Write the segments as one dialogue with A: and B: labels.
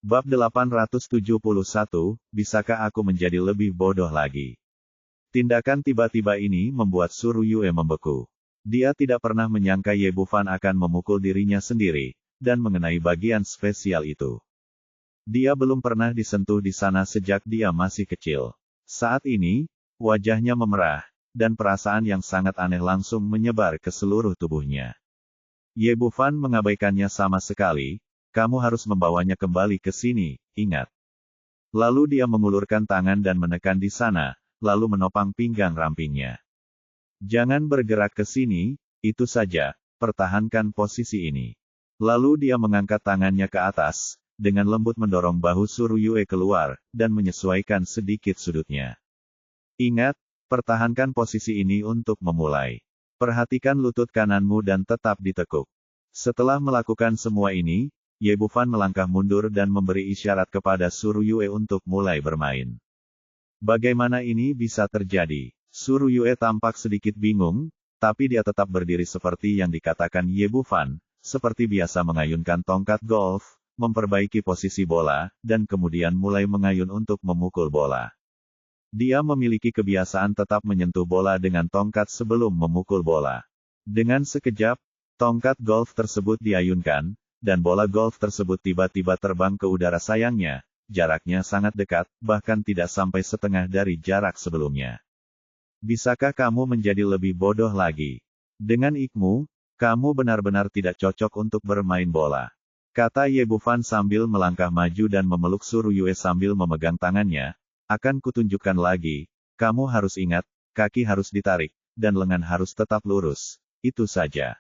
A: Bab 871, bisakah aku menjadi lebih bodoh lagi? Tindakan tiba-tiba ini membuat Suruyue membeku. Dia tidak pernah menyangka Ye Bufan akan memukul dirinya sendiri, dan mengenai bagian spesial itu. Dia belum pernah disentuh di sana sejak dia masih kecil. Saat ini, wajahnya memerah, dan perasaan yang sangat aneh langsung menyebar ke seluruh tubuhnya. Ye Bufan mengabaikannya sama sekali. Kamu harus membawanya kembali ke sini, ingat. Lalu dia mengulurkan tangan dan menekan di sana, lalu menopang pinggang rampingnya. Jangan bergerak ke sini, itu saja, pertahankan posisi ini. Lalu dia mengangkat tangannya ke atas, dengan lembut mendorong bahu Suruyue keluar, dan menyesuaikan sedikit sudutnya. Ingat, pertahankan posisi ini untuk memulai. Perhatikan lutut kananmu dan tetap ditekuk. Setelah melakukan semua ini, Ye Bufan melangkah mundur dan memberi isyarat kepada Suruyue untuk mulai bermain. Bagaimana ini bisa terjadi? Suruyue tampak sedikit bingung, tapi dia tetap berdiri seperti yang dikatakan Ye Bufan, seperti biasa mengayunkan tongkat golf, memperbaiki posisi bola, dan kemudian mulai mengayun untuk memukul bola. Dia memiliki kebiasaan tetap menyentuh bola dengan tongkat sebelum memukul bola. Dengan sekejap, tongkat golf tersebut diayunkan, dan bola golf tersebut tiba-tiba terbang ke udara. Sayangnya, jaraknya sangat dekat, bahkan tidak sampai setengah dari jarak sebelumnya. Bisakah kamu menjadi lebih bodoh lagi? Dengan ikmu, kamu benar-benar tidak cocok untuk bermain bola. Kata Ye Bufan sambil melangkah maju dan memeluk Suruyue sambil memegang tangannya. Akan kutunjukkan lagi, kamu harus ingat, kaki harus ditarik, dan lengan harus tetap lurus. Itu saja.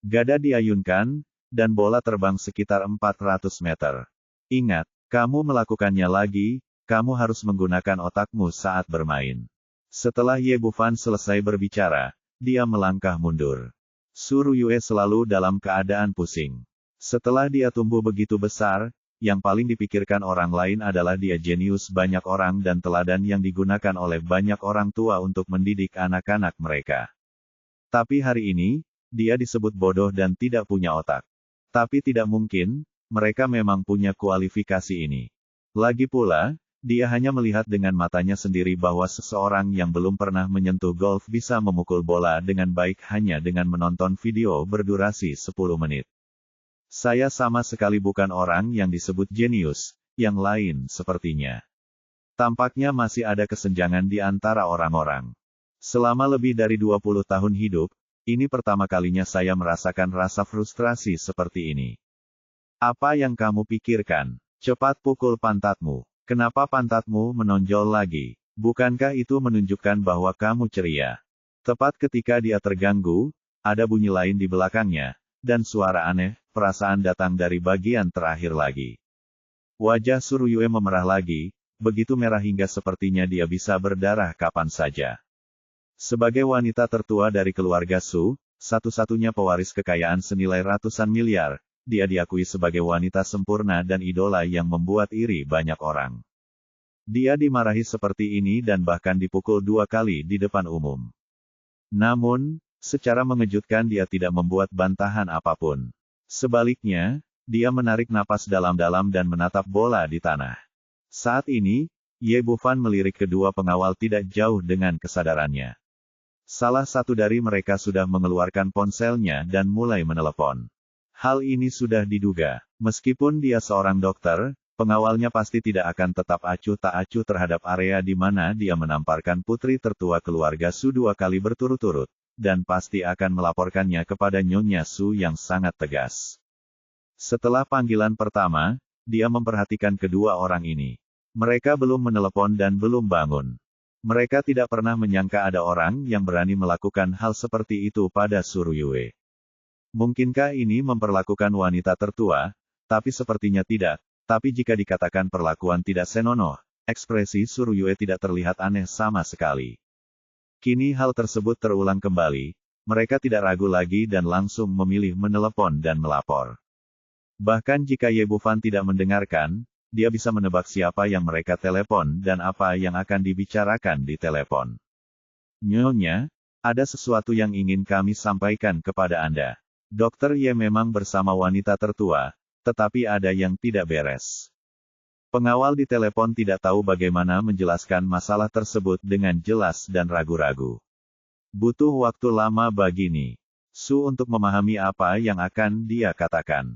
A: Gada diayunkan, dan bola terbang sekitar 400 meter. Ingat, kamu melakukannya lagi, kamu harus menggunakan otakmu saat bermain. Setelah Ye Bufan selesai berbicara, dia melangkah mundur. Suruyue selalu dalam keadaan pusing. Setelah dia tumbuh begitu besar, yang paling dipikirkan orang lain adalah dia jenius banyak orang dan teladan yang digunakan oleh banyak orang tua untuk mendidik anak-anak mereka. Tapi hari ini, dia disebut bodoh dan tidak punya otak. Tapi tidak mungkin, mereka memang punya kualifikasi ini. Lagi pula, dia hanya melihat dengan matanya sendiri bahwa seseorang yang belum pernah menyentuh golf bisa memukul bola dengan baik hanya dengan menonton video berdurasi 10 menit. Saya sama sekali bukan orang yang disebut jenius, yang lain sepertinya. Tampaknya masih ada kesenjangan di antara orang-orang. Selama lebih dari 20 tahun hidup, ini pertama kalinya saya merasakan rasa frustrasi seperti ini. Apa yang kamu pikirkan? Cepat pukul pantatmu. Kenapa pantatmu menonjol lagi? Bukankah itu menunjukkan bahwa kamu ceria? Tepat ketika dia terganggu, ada bunyi lain di belakangnya, dan suara aneh, perasaan datang dari bagian terakhir lagi. Wajah Suruyue memerah lagi, begitu merah hingga sepertinya dia bisa berdarah kapan saja. Sebagai wanita tertua dari keluarga Su, satu-satunya pewaris kekayaan senilai ratusan miliar, dia diakui sebagai wanita sempurna dan idola yang membuat iri banyak orang. Dia dimarahi seperti ini dan bahkan dipukul 2 kali di depan umum. Namun, secara mengejutkan dia tidak membuat bantahan apapun. Sebaliknya, dia menarik napas dalam-dalam dan menatap bola di tanah. Saat ini, Ye Bufan melirik kedua pengawal tidak jauh dengan kesadarannya. Salah satu dari mereka sudah mengeluarkan ponselnya dan mulai menelepon. Hal ini sudah diduga. Meskipun dia seorang dokter, pengawalnya pasti tidak akan tetap acuh tak acuh terhadap area di mana dia menamparkan putri tertua keluarga Su 2 kali berturut-turut, dan pasti akan melaporkannya kepada Nyonya Su yang sangat tegas. Setelah panggilan pertama, dia memperhatikan kedua orang ini. Mereka belum menelepon dan belum bangun. Mereka tidak pernah menyangka ada orang yang berani melakukan hal seperti itu pada Suruyue. Mungkinkah ini memperlakukan wanita tertua? Tapi sepertinya tidak. Tapi jika dikatakan perlakuan tidak senonoh, ekspresi Suruyue tidak terlihat aneh sama sekali. Kini hal tersebut terulang kembali, mereka tidak ragu lagi dan langsung memilih menelepon dan melapor. Bahkan jika Ye Bufan tidak mendengarkan, dia bisa menebak siapa yang mereka telepon dan apa yang akan dibicarakan di telepon. Nyonya, ada sesuatu yang ingin kami sampaikan kepada Anda. Dokter Ye memang bersama wanita tertua, tetapi ada yang tidak beres. Pengawal di telepon tidak tahu bagaimana menjelaskan masalah tersebut dengan jelas dan ragu-ragu. Butuh waktu lama bagi Su untuk memahami apa yang akan dia katakan.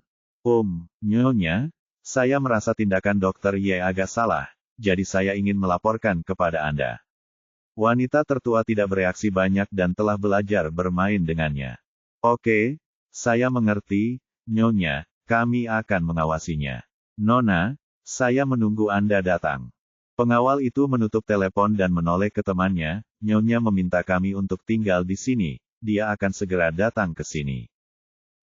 A: Nyonya, saya merasa tindakan Dokter Ye agak salah, jadi saya ingin melaporkan kepada Anda. Wanita tertua tidak bereaksi banyak dan telah belajar bermain dengannya. Oke, saya mengerti, Nyonya, kami akan mengawasinya. Nona, saya menunggu Anda datang. Pengawal itu menutup telepon dan menoleh ke temannya, Nyonya meminta kami untuk tinggal di sini, dia akan segera datang ke sini.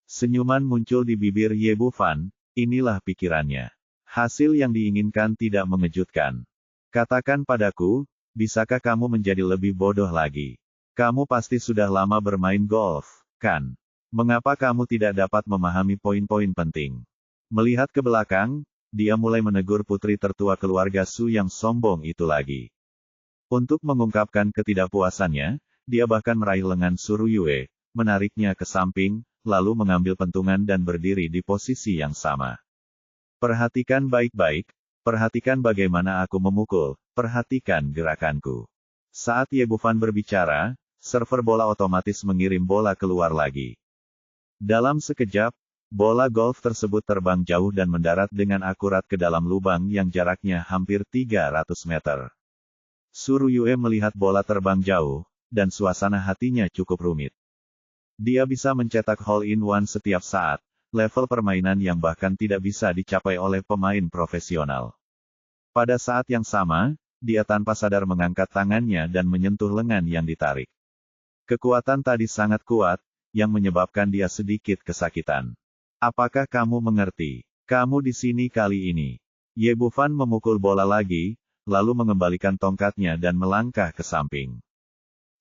A: Senyuman muncul di bibir Ye Bufan, inilah pikirannya. Hasil yang diinginkan tidak mengejutkan. Katakan padaku, bisakah kamu menjadi lebih bodoh lagi? Kamu pasti sudah lama bermain golf, kan? Mengapa kamu tidak dapat memahami poin-poin penting? Melihat ke belakang, dia mulai menegur putri tertua keluarga Su yang sombong itu lagi. Untuk mengungkapkan ketidakpuasannya, dia bahkan meraih lengan Suruyue, menariknya ke samping, lalu mengambil pentungan dan berdiri di posisi yang sama. Perhatikan baik-baik, perhatikan bagaimana aku memukul, perhatikan gerakanku. Saat Ye Bufan berbicara, server bola otomatis mengirim bola keluar lagi. Dalam sekejap, bola golf tersebut terbang jauh dan mendarat dengan akurat ke dalam lubang yang jaraknya hampir 300 meter. Suruyue melihat bola terbang jauh, dan suasana hatinya cukup rumit. Dia bisa mencetak hole-in-one setiap saat, level permainan yang bahkan tidak bisa dicapai oleh pemain profesional. Pada saat yang sama, dia tanpa sadar mengangkat tangannya dan menyentuh lengan yang ditarik. Kekuatan tadi sangat kuat, yang menyebabkan dia sedikit kesakitan. Apakah kamu mengerti? Kamu di sini kali ini. Ye Bufan memukul bola lagi, lalu mengembalikan tongkatnya dan melangkah ke samping.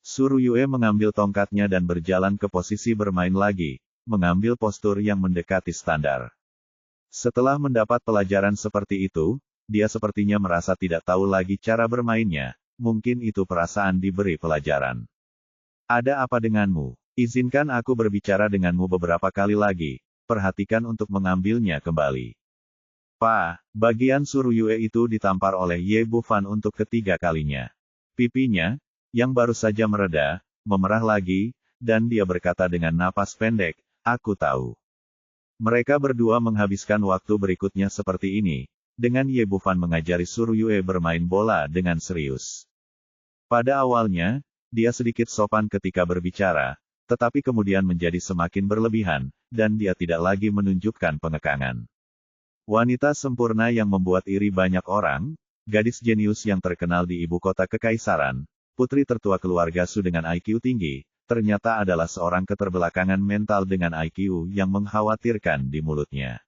A: Suruyue mengambil tongkatnya dan berjalan ke posisi bermain lagi, mengambil postur yang mendekati standar. Setelah mendapat pelajaran seperti itu, dia sepertinya merasa tidak tahu lagi cara bermainnya, mungkin itu perasaan diberi pelajaran. Ada apa denganmu? Izinkan aku berbicara denganmu beberapa kali lagi. Perhatikan untuk mengambilnya kembali. Bagian Suruyue itu ditampar oleh Ye Bufan untuk ketiga kalinya. Pipinya, yang baru saja mereda, memerah lagi, dan dia berkata dengan napas pendek, aku tahu. Mereka berdua menghabiskan waktu berikutnya seperti ini, dengan Ye Bufan mengajari Suruyue bermain bola dengan serius. Pada awalnya, dia sedikit sopan ketika berbicara, tetapi kemudian menjadi semakin berlebihan, dan dia tidak lagi menunjukkan pengekangan. Wanita sempurna yang membuat iri banyak orang, gadis jenius yang terkenal di ibu kota kekaisaran, putri tertua keluarga Su dengan IQ tinggi, ternyata adalah seorang keterbelakangan mental dengan IQ yang mengkhawatirkan di mulutnya.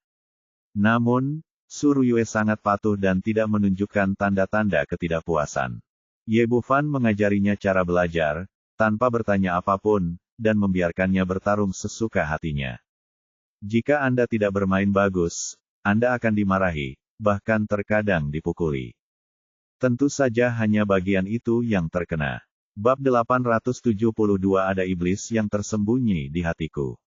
A: Namun, Suruyue sangat patuh dan tidak menunjukkan tanda-tanda ketidakpuasan. Ye Bufan mengajarinya cara belajar, tanpa bertanya apapun, dan membiarkannya bertarung sesuka hatinya. Jika Anda tidak bermain bagus, Anda akan dimarahi, bahkan terkadang dipukuli. Tentu saja hanya bagian itu yang terkena. Bab 872 ada iblis yang tersembunyi di hatiku.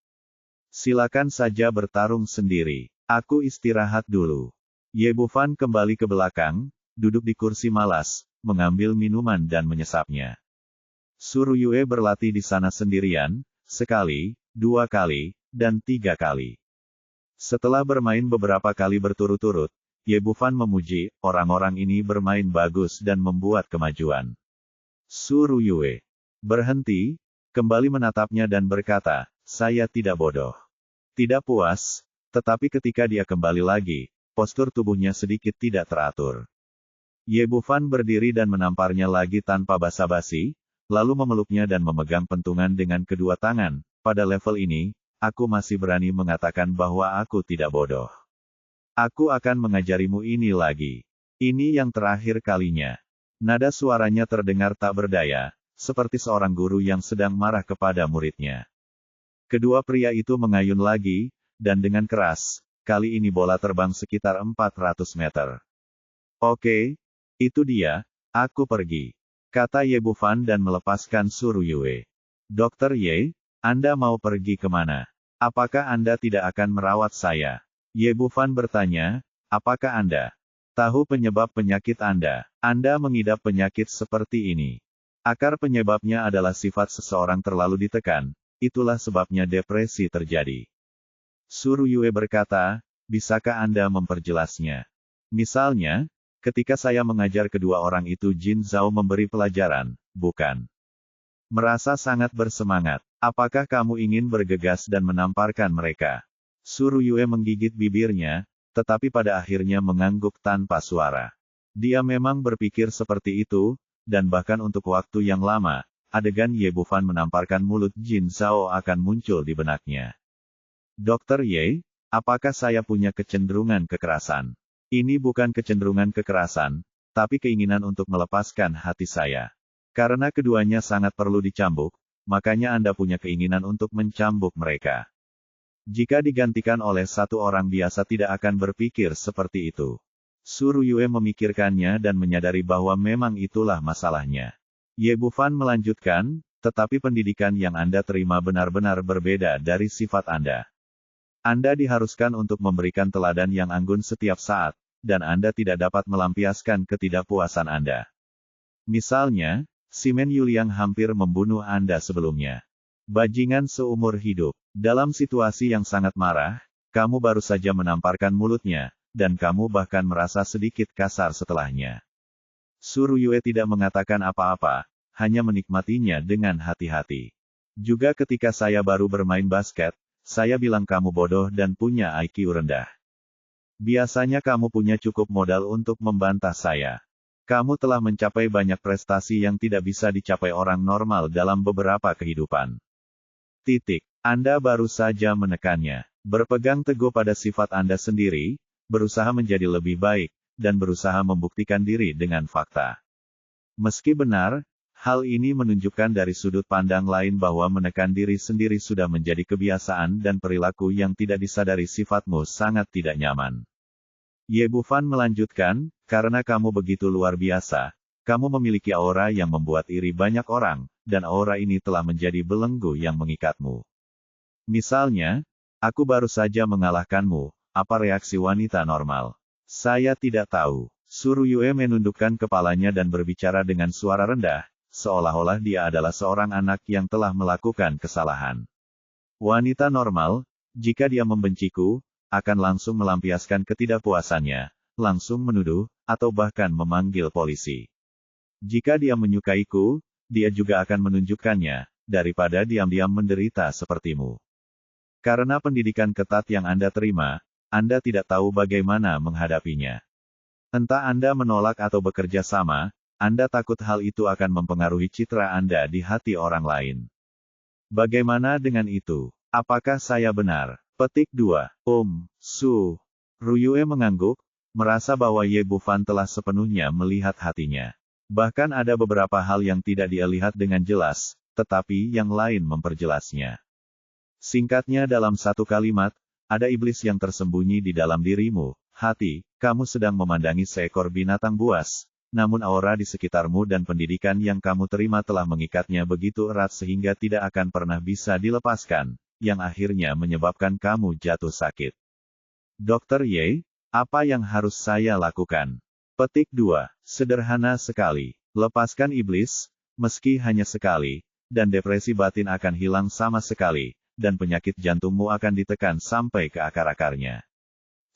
A: Silakan saja bertarung sendiri. Aku istirahat dulu. Ye Bufan kembali ke belakang, duduk di kursi malas, mengambil minuman dan menyesapnya. Suruyue berlatih di sana sendirian, sekali, 2 kali, dan 3 kali. Setelah bermain beberapa kali berturut-turut, Ye Bufan memuji, orang-orang ini bermain bagus dan membuat kemajuan. Suruyue berhenti, kembali menatapnya dan berkata, saya tidak bodoh. Tidak puas, tetapi ketika dia kembali lagi, postur tubuhnya sedikit tidak teratur. Ye Bufan berdiri dan menamparnya lagi tanpa basa-basi, lalu memeluknya dan memegang pentungan dengan kedua tangan. Pada level ini, aku masih berani mengatakan bahwa aku tidak bodoh. Aku akan mengajarimu ini lagi. Ini yang terakhir kalinya. Nada suaranya terdengar tak berdaya, seperti seorang guru yang sedang marah kepada muridnya. Kedua pria itu mengayun lagi, dan dengan keras, kali ini bola terbang sekitar 400 meter. Oke, itu dia, aku pergi. Kata Ye Bufan dan melepaskan Suruyue. Dokter Ye, Anda mau pergi kemana? Apakah Anda tidak akan merawat saya? Ye Bufan bertanya, apakah Anda Tahu penyebab penyakit Anda. Anda mengidap penyakit seperti ini. Akar penyebabnya adalah sifat seseorang terlalu ditekan, itulah sebabnya depresi terjadi. Suruyue berkata, bisakah Anda memperjelasnya? Misalnya, ketika saya mengajar kedua orang itu Jin Zhao memberi pelajaran, bukan. Merasa sangat bersemangat. Apakah kamu ingin bergegas dan menamparkan mereka? Suruyue menggigit bibirnya, tetapi pada akhirnya mengangguk tanpa suara. Dia memang berpikir seperti itu, dan bahkan untuk waktu yang lama, adegan Ye Bufan menamparkan mulut Jin Zhao akan muncul di benaknya. Dokter Ye, apakah saya punya kecenderungan kekerasan? Ini bukan kecenderungan kekerasan, tapi keinginan untuk melepaskan hati saya. Karena keduanya sangat perlu dicambuk, makanya Anda punya keinginan untuk mencambuk mereka. Jika digantikan oleh satu orang biasa tidak akan berpikir seperti itu. Suruyue memikirkannya dan menyadari bahwa memang itulah masalahnya. Ye Bufan melanjutkan, tetapi pendidikan yang Anda terima benar-benar berbeda dari sifat Anda. Anda diharuskan untuk memberikan teladan yang anggun setiap saat, dan Anda tidak dapat melampiaskan ketidakpuasan Anda. Misalnya, Simen Yuliang hampir membunuh Anda sebelumnya. Bajingan seumur hidup. Dalam situasi yang sangat marah, kamu baru saja menamparkan mulutnya, dan kamu bahkan merasa sedikit kasar setelahnya. Suruyue tidak mengatakan apa-apa, hanya menikmatinya dengan hati-hati. Juga ketika saya baru bermain basket, saya bilang kamu bodoh dan punya IQ rendah. Biasanya kamu punya cukup modal untuk membantah saya. Kamu telah mencapai banyak prestasi yang tidak bisa dicapai orang normal dalam beberapa kehidupan. Anda baru saja menekannya. Berpegang teguh pada sifat Anda sendiri, berusaha menjadi lebih baik, dan berusaha membuktikan diri dengan fakta. Meski benar, hal ini menunjukkan dari sudut pandang lain bahwa menekan diri sendiri sudah menjadi kebiasaan dan perilaku yang tidak disadari sifatmu sangat tidak nyaman. Ye Bufan melanjutkan, karena kamu begitu luar biasa, kamu memiliki aura yang membuat iri banyak orang, dan aura ini telah menjadi belenggu yang mengikatmu. Misalnya, aku baru saja mengalahkanmu, apa reaksi wanita normal? Saya tidak tahu. Suruyue menundukkan kepalanya dan berbicara dengan suara rendah, seolah-olah dia adalah seorang anak yang telah melakukan kesalahan. Wanita normal, jika dia membenciku, akan langsung melampiaskan ketidakpuasannya, langsung menuduh, atau bahkan memanggil polisi. Jika dia menyukaiku, dia juga akan menunjukkannya, daripada diam-diam menderita sepertimu. Karena pendidikan ketat yang Anda terima, Anda tidak tahu bagaimana menghadapinya. Entah Anda menolak atau bekerja sama, Anda takut hal itu akan mempengaruhi citra Anda di hati orang lain. Bagaimana dengan itu? Apakah saya benar? Petik 2. Suruyue mengangguk, merasa bahwa Ye Bufan telah sepenuhnya melihat hatinya. Bahkan ada beberapa hal yang tidak dia lihat dengan jelas, tetapi yang lain memperjelasnya. Singkatnya dalam satu kalimat, ada iblis yang tersembunyi di dalam dirimu, hati, kamu sedang memandangi seekor binatang buas, namun aura di sekitarmu dan pendidikan yang kamu terima telah mengikatnya begitu erat sehingga tidak akan pernah bisa dilepaskan, yang akhirnya menyebabkan kamu jatuh sakit. Dokter Ye, apa yang harus saya lakukan? Petik 2. Sederhana sekali. Lepaskan iblis, meski hanya sekali, dan depresi batin akan hilang sama sekali, dan penyakit jantungmu akan ditekan sampai ke akar-akarnya.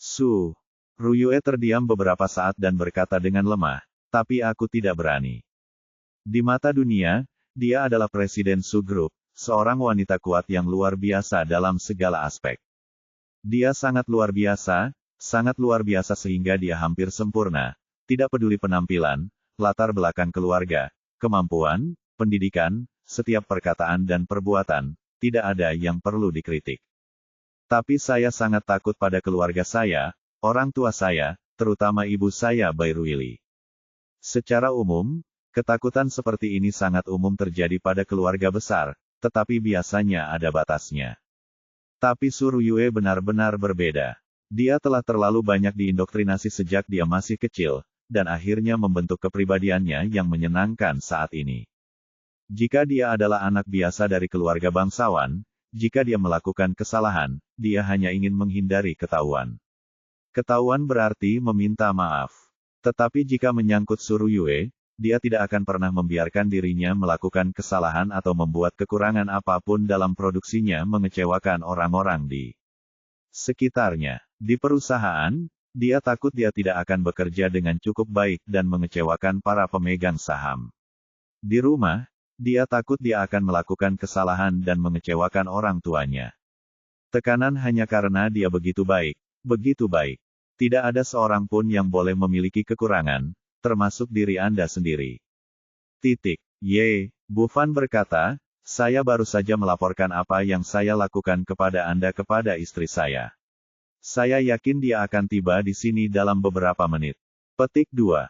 A: Suruyue terdiam beberapa saat dan berkata dengan lemah, tapi aku tidak berani. Di mata dunia, dia adalah Presiden Su Group, seorang wanita kuat yang luar biasa dalam segala aspek. Dia sangat luar biasa sehingga dia hampir sempurna, tidak peduli penampilan, latar belakang keluarga, kemampuan, pendidikan, setiap perkataan dan perbuatan, tidak ada yang perlu dikritik. Tapi saya sangat takut pada keluarga saya, orang tua saya, terutama ibu saya Bairuili. Secara umum, ketakutan seperti ini sangat umum terjadi pada keluarga besar, tetapi biasanya ada batasnya. Tapi Suruyue benar-benar berbeda. Dia telah terlalu banyak diindoktrinasi sejak dia masih kecil, dan akhirnya membentuk kepribadiannya yang menyenangkan saat ini. Jika dia adalah anak biasa dari keluarga bangsawan, jika dia melakukan kesalahan, dia hanya ingin menghindari ketahuan. Ketahuan berarti meminta maaf. Tetapi jika menyangkut Suruyue, dia tidak akan pernah membiarkan dirinya melakukan kesalahan atau membuat kekurangan apapun dalam produksinya mengecewakan orang-orang di sekitarnya. Di perusahaan, dia takut dia tidak akan bekerja dengan cukup baik dan mengecewakan para pemegang saham. Di rumah, dia takut dia akan melakukan kesalahan dan mengecewakan orang tuanya. Tekanan hanya karena dia begitu baik, begitu baik. Tidak ada seorang pun yang boleh memiliki kekurangan, termasuk diri Anda sendiri. Bu Fan berkata, saya baru saja melaporkan apa yang saya lakukan kepada Anda kepada istri saya. Saya yakin dia akan tiba di sini dalam beberapa menit. Petik 2.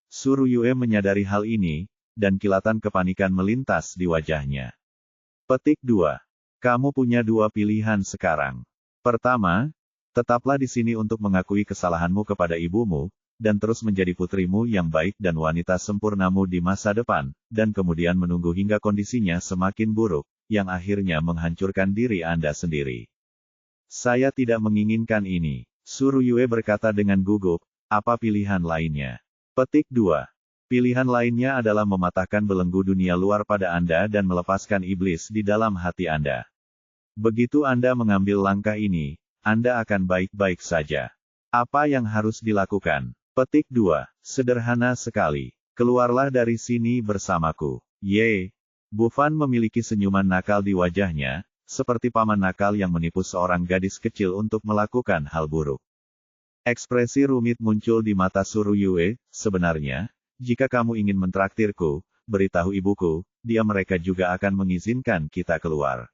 A: Suruyue menyadari hal ini, dan kilatan kepanikan melintas di wajahnya. Petik 2. Kamu punya dua pilihan sekarang. Pertama, tetaplah di sini untuk mengakui kesalahanmu kepada ibumu, dan terus menjadi putrimu yang baik dan wanita sempurnamu di masa depan, dan kemudian menunggu hingga kondisinya semakin buruk, yang akhirnya menghancurkan diri Anda sendiri. Saya tidak menginginkan ini, Suruyue berkata dengan gugup. Apa pilihan lainnya? Petik 2. Pilihan lainnya adalah mematahkan belenggu dunia luar pada Anda dan melepaskan iblis di dalam hati Anda. Begitu Anda mengambil langkah ini, Anda akan baik-baik saja. Apa yang harus dilakukan? Petik 2. Sederhana sekali. Keluarlah dari sini bersamaku. Bu Fan memiliki senyuman nakal di wajahnya, seperti paman nakal yang menipu seorang gadis kecil untuk melakukan hal buruk. Ekspresi rumit muncul di mata Suruyue. Sebenarnya, jika kamu ingin mentraktirku, beritahu ibuku, mereka juga akan mengizinkan kita keluar.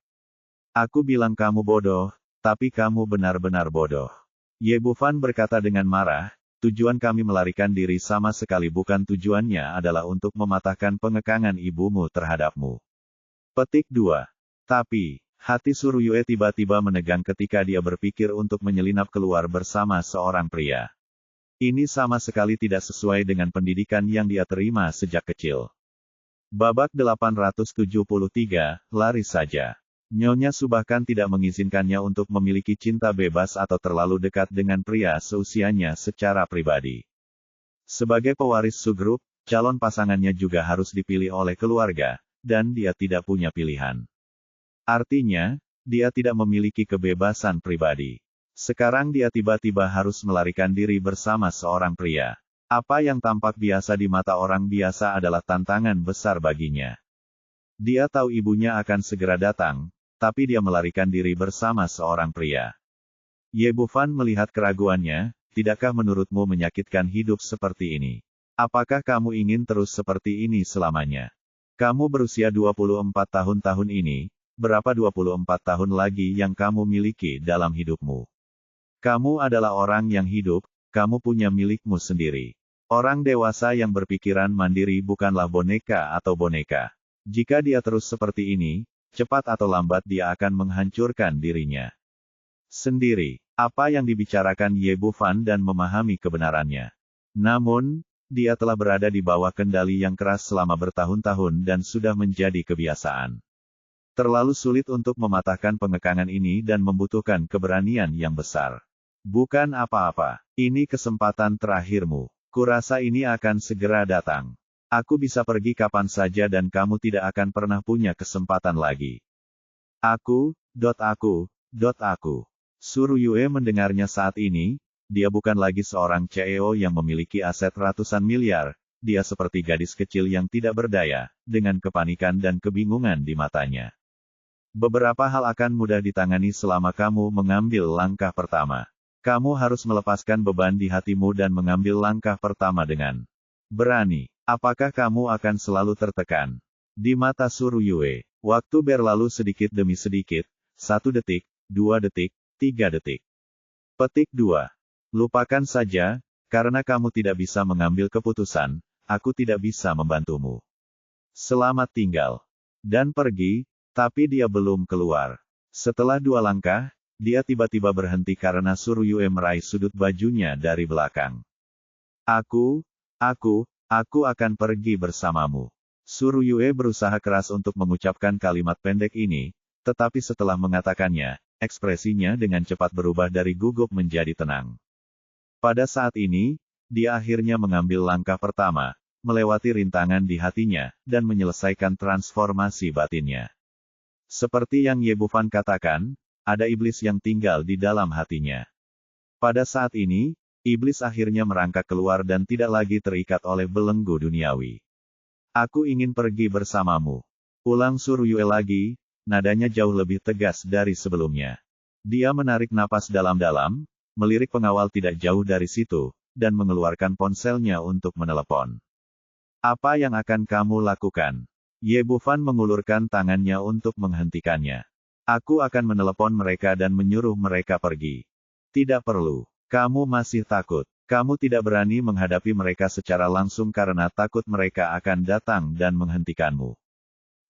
A: Aku bilang kamu bodoh, tapi kamu benar-benar bodoh. Bu Fan berkata dengan marah, tujuan kami melarikan diri sama sekali bukan tujuannya adalah untuk mematahkan pengekangan ibumu terhadapmu. Petik 2. Tapi, hati Suruyue tiba-tiba menegang ketika dia berpikir untuk menyelinap keluar bersama seorang pria. Ini sama sekali tidak sesuai dengan pendidikan yang dia terima sejak kecil. Babak 873, lari saja. Nyonya Su bahkan tidak mengizinkannya untuk memiliki cinta bebas atau terlalu dekat dengan pria seusianya secara pribadi. Sebagai pewaris Su Group, calon pasangannya juga harus dipilih oleh keluarga, dan dia tidak punya pilihan. Artinya, dia tidak memiliki kebebasan pribadi. Sekarang dia tiba-tiba harus melarikan diri bersama seorang pria. Apa yang tampak biasa di mata orang biasa adalah tantangan besar baginya. Dia tahu ibunya akan segera datang, tapi dia melarikan diri bersama seorang pria. Bu Fan melihat keraguannya, tidakkah menurutmu menyakitkan hidup seperti ini? Apakah kamu ingin terus seperti ini selamanya? Kamu berusia 24 tahun ini, berapa 24 tahun lagi yang kamu miliki dalam hidupmu? Kamu adalah orang yang hidup, kamu punya milikmu sendiri. Orang dewasa yang berpikiran mandiri bukanlah boneka atau boneka. Jika dia terus seperti ini, cepat atau lambat dia akan menghancurkan dirinya sendiri. Apa yang dibicarakan Bu Fan dan memahami kebenarannya. Namun, dia telah berada di bawah kendali yang keras selama bertahun-tahun dan sudah menjadi kebiasaan. Terlalu sulit untuk mematahkan pengekangan ini dan membutuhkan keberanian yang besar. Bukan apa-apa. Ini kesempatan terakhirmu. Kurasa ini akan segera datang. Aku bisa pergi kapan saja dan kamu tidak akan pernah punya kesempatan lagi. Aku. Suruyue mendengarnya saat ini, dia bukan lagi seorang CEO yang memiliki aset ratusan miliar, dia seperti gadis kecil yang tidak berdaya, dengan kepanikan dan kebingungan di matanya. Beberapa hal akan mudah ditangani selama kamu mengambil langkah pertama. Kamu harus melepaskan beban di hatimu dan mengambil langkah pertama dengan berani. Apakah kamu akan selalu tertekan? Di mata Suruyue, waktu berlalu sedikit demi sedikit, 1 detik, 2 detik, 3 detik. Petik 2. Lupakan saja, karena kamu tidak bisa mengambil keputusan, aku tidak bisa membantumu. Selamat tinggal. Dan pergi, tapi dia belum keluar. Setelah 2 langkah, dia tiba-tiba berhenti karena Suruyue meraih sudut bajunya dari belakang. Aku akan pergi bersamamu. Suruyue berusaha keras untuk mengucapkan kalimat pendek ini, tetapi setelah mengatakannya, ekspresinya dengan cepat berubah dari gugup menjadi tenang. Pada saat ini, dia akhirnya mengambil langkah pertama, melewati rintangan di hatinya, dan menyelesaikan transformasi batinnya. Seperti yang Ye Bufan katakan, ada iblis yang tinggal di dalam hatinya. Pada saat ini, iblis akhirnya merangkak keluar dan tidak lagi terikat oleh belenggu duniawi. Aku ingin pergi bersamamu. Ulang Suryue lagi, nadanya jauh lebih tegas dari sebelumnya. Dia menarik napas dalam-dalam, melirik pengawal tidak jauh dari situ, dan mengeluarkan ponselnya untuk menelepon. Apa yang akan kamu lakukan? Ye Bufan mengulurkan tangannya untuk menghentikannya. Aku akan menelepon mereka dan menyuruh mereka pergi. Tidak perlu. Kamu masih takut. Kamu tidak berani menghadapi mereka secara langsung karena takut mereka akan datang dan menghentikanmu.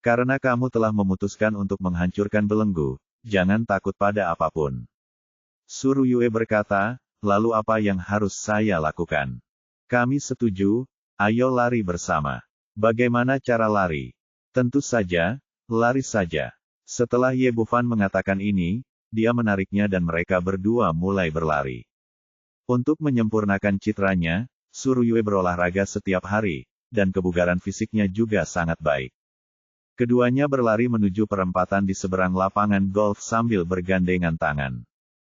A: Karena kamu telah memutuskan untuk menghancurkan belenggu, jangan takut pada apapun. Suryue berkata, lalu apa yang harus saya lakukan? Kami setuju, ayo lari bersama. Bagaimana cara lari? Tentu saja, lari saja. Setelah Ye Bufan mengatakan ini, dia menariknya dan mereka berdua mulai berlari. Untuk menyempurnakan citranya, Suryue berolahraga setiap hari, dan kebugaran fisiknya juga sangat baik. Keduanya berlari menuju perempatan di seberang lapangan golf sambil bergandengan tangan.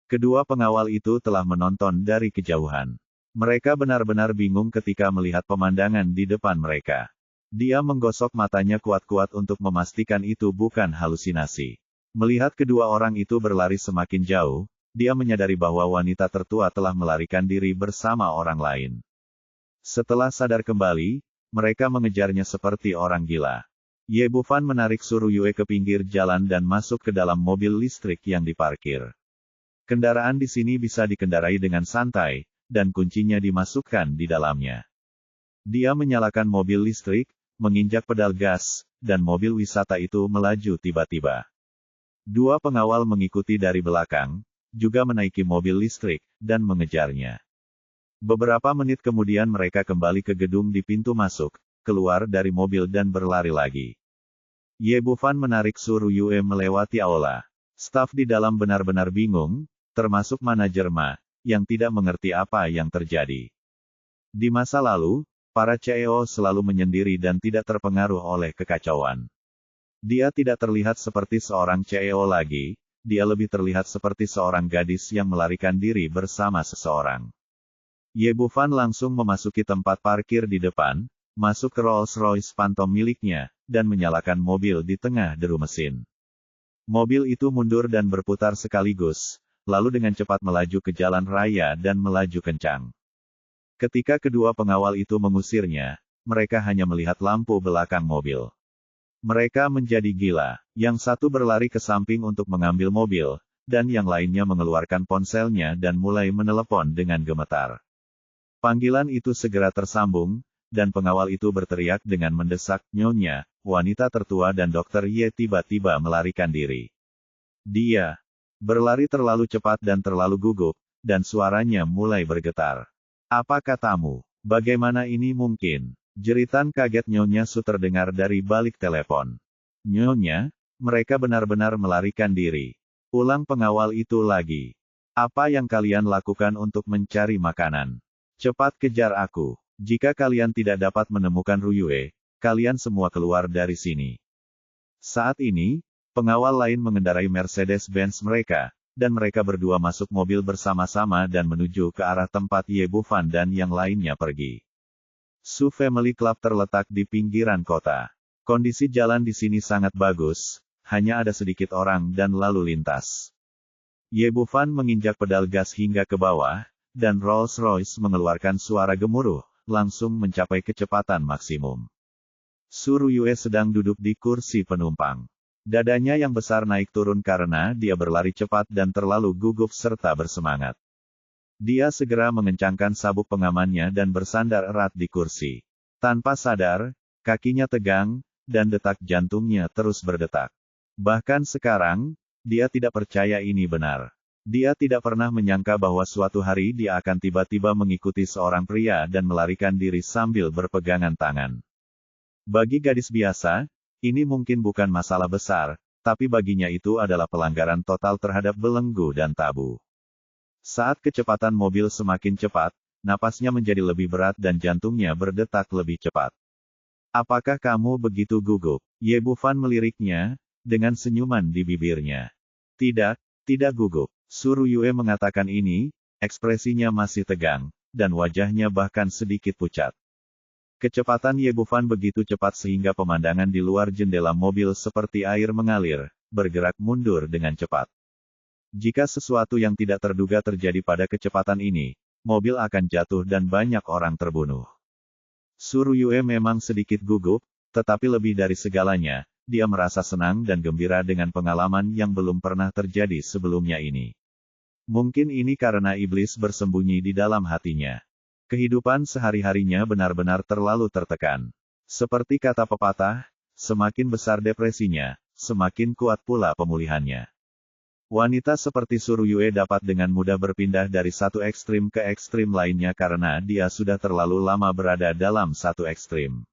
A: Kedua pengawal itu telah menonton dari kejauhan. Mereka benar-benar bingung ketika melihat pemandangan di depan mereka. Dia menggosok matanya kuat-kuat untuk memastikan itu bukan halusinasi. Melihat kedua orang itu berlari semakin jauh, dia menyadari bahwa wanita tertua telah melarikan diri bersama orang lain. Setelah sadar kembali, mereka mengejarnya seperti orang gila. Ye Bufan menarik Suryue ke pinggir jalan dan masuk ke dalam mobil listrik yang diparkir. Kendaraan di sini bisa dikendarai dengan santai, dan kuncinya dimasukkan di dalamnya. Dia menyalakan mobil listrik, menginjak pedal gas, dan mobil wisata itu melaju tiba-tiba. Dua pengawal mengikuti dari belakang, juga menaiki mobil listrik, dan mengejarnya. Beberapa menit kemudian mereka kembali ke gedung di pintu masuk, keluar dari mobil dan berlari lagi. Ye Bufan menarik Suryue melewati aula. Staf di dalam benar-benar bingung, termasuk manajer Ma, yang tidak mengerti apa yang terjadi. Di masa lalu, para CEO selalu menyendiri dan tidak terpengaruh oleh kekacauan. Dia tidak terlihat seperti seorang CEO lagi, dia lebih terlihat seperti seorang gadis yang melarikan diri bersama seseorang. Ye Bufan langsung memasuki tempat parkir di depan, masuk ke Rolls-Royce Phantom miliknya, dan menyalakan mobil di tengah deru mesin. Mobil itu mundur dan berputar sekaligus, lalu dengan cepat melaju ke jalan raya dan melaju kencang. Ketika kedua pengawal itu mengusirnya, mereka hanya melihat lampu belakang mobil. Mereka menjadi gila. Yang satu berlari ke samping untuk mengambil mobil, dan yang lainnya mengeluarkan ponselnya dan mulai menelepon dengan gemetar. Panggilan itu segera tersambung, dan pengawal itu berteriak dengan mendesak, "Nyonya, wanita tertua dan Dokter Ye tiba-tiba melarikan diri." Dia berlari terlalu cepat dan terlalu gugup, dan suaranya mulai bergetar. "Apa katamu? Bagaimana ini mungkin?" Jeritan kaget Nyonya Su terdengar dari balik telepon. "Nyonya, mereka benar-benar melarikan diri." Ulang pengawal itu lagi. "Apa yang kalian lakukan untuk mencari makanan? Cepat kejar aku. Jika kalian tidak dapat menemukan Ryue, kalian semua keluar dari sini." Saat ini, pengawal lain mengendarai Mercedes-Benz mereka, dan mereka berdua masuk mobil bersama-sama dan menuju ke arah tempat Ye Bufan dan yang lainnya pergi. Su Family Club terletak di pinggiran kota. Kondisi jalan di sini sangat bagus, hanya ada sedikit orang dan lalu lintas. Ye Bufan menginjak pedal gas hingga ke bawah, dan Rolls-Royce mengeluarkan suara gemuruh, langsung mencapai kecepatan maksimum. Suryue sedang duduk di kursi penumpang. Dadanya yang besar naik turun karena dia berlari cepat dan terlalu gugup serta bersemangat. Dia segera mengencangkan sabuk pengamannya dan bersandar erat di kursi. Tanpa sadar, kakinya tegang, dan detak jantungnya terus berdetak. Bahkan sekarang, dia tidak percaya ini benar. Dia tidak pernah menyangka bahwa suatu hari dia akan tiba-tiba mengikuti seorang pria dan melarikan diri sambil berpegangan tangan. Bagi gadis biasa, ini mungkin bukan masalah besar, tapi baginya itu adalah pelanggaran total terhadap belenggu dan tabu. Saat kecepatan mobil semakin cepat, napasnya menjadi lebih berat dan jantungnya berdetak lebih cepat. Apakah kamu begitu gugup? Ye Bufan meliriknya, dengan senyuman di bibirnya. Tidak, tidak gugup. Su Ruyue mengatakan ini, ekspresinya masih tegang, dan wajahnya bahkan sedikit pucat. Kecepatan Ye Bufan begitu cepat sehingga pemandangan di luar jendela mobil seperti air mengalir, bergerak mundur dengan cepat. Jika sesuatu yang tidak terduga terjadi pada kecepatan ini, mobil akan jatuh dan banyak orang terbunuh. Su Ruyue memang sedikit gugup, tetapi lebih dari segalanya, dia merasa senang dan gembira dengan pengalaman yang belum pernah terjadi sebelumnya ini. Mungkin ini karena iblis bersembunyi di dalam hatinya. Kehidupan sehari-harinya benar-benar terlalu tertekan. Seperti kata pepatah, semakin besar depresinya, semakin kuat pula pemulihannya. Wanita seperti Su Ruyue dapat dengan mudah berpindah dari satu ekstrim ke ekstrim lainnya karena dia sudah terlalu lama berada dalam satu ekstrim.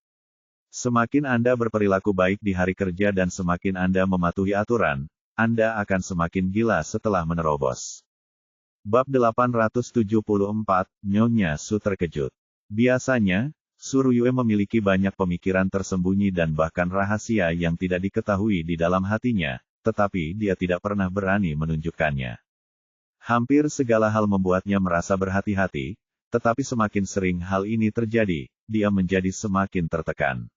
A: Semakin Anda berperilaku baik di hari kerja dan semakin Anda mematuhi aturan, Anda akan semakin gila setelah menerobos. Bab 874, Nyonya Su terkejut. Biasanya, Su Ruyue memiliki banyak pemikiran tersembunyi dan bahkan rahasia yang tidak diketahui di dalam hatinya, tetapi dia tidak pernah berani menunjukkannya. Hampir segala hal membuatnya merasa berhati-hati, tetapi semakin sering hal ini terjadi, dia menjadi semakin tertekan.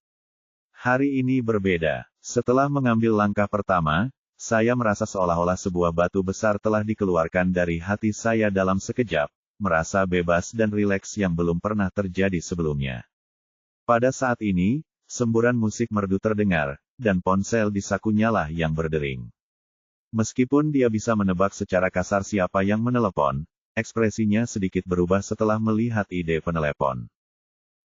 A: Hari ini berbeda. Setelah mengambil langkah pertama, saya merasa seolah-olah sebuah batu besar telah dikeluarkan dari hati saya dalam sekejap, merasa bebas dan rileks yang belum pernah terjadi sebelumnya. Pada saat ini, semburan musik merdu terdengar, dan ponsel di sakunya lah yang berdering. Meskipun dia bisa menebak secara kasar siapa yang menelepon, ekspresinya sedikit berubah setelah melihat ide penelepon.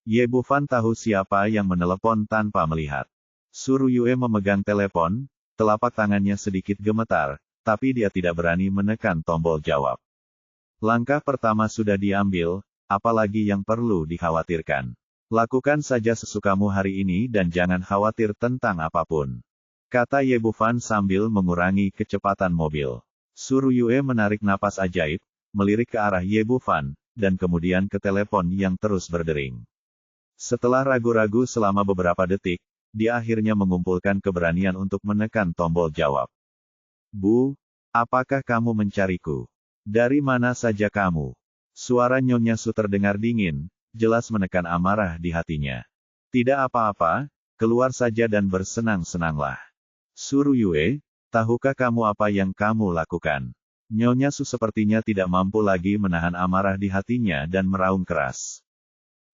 A: Ye Bufan tahu siapa yang menelepon tanpa melihat. Su Ruyue memegang telepon, telapak tangannya sedikit gemetar, tapi dia tidak berani menekan tombol jawab. Langkah pertama sudah diambil, apalagi yang perlu dikhawatirkan. Lakukan saja sesukamu hari ini dan jangan khawatir tentang apapun. Kata Ye Bufan sambil mengurangi kecepatan mobil. Su Ruyue menarik napas ajaib, melirik ke arah Ye Bufan, dan kemudian ke telepon yang terus berdering. Setelah ragu-ragu selama beberapa detik, dia akhirnya mengumpulkan keberanian untuk menekan tombol jawab. Bu, apakah kamu mencariku? Dari mana saja kamu? Suara Nyonya Su terdengar dingin, jelas menekan amarah di hatinya. Tidak apa-apa, keluar saja dan bersenang-senanglah. Su Ruyue, tahukah kamu apa yang kamu lakukan? Nyonya Su sepertinya tidak mampu lagi menahan amarah di hatinya dan meraung keras.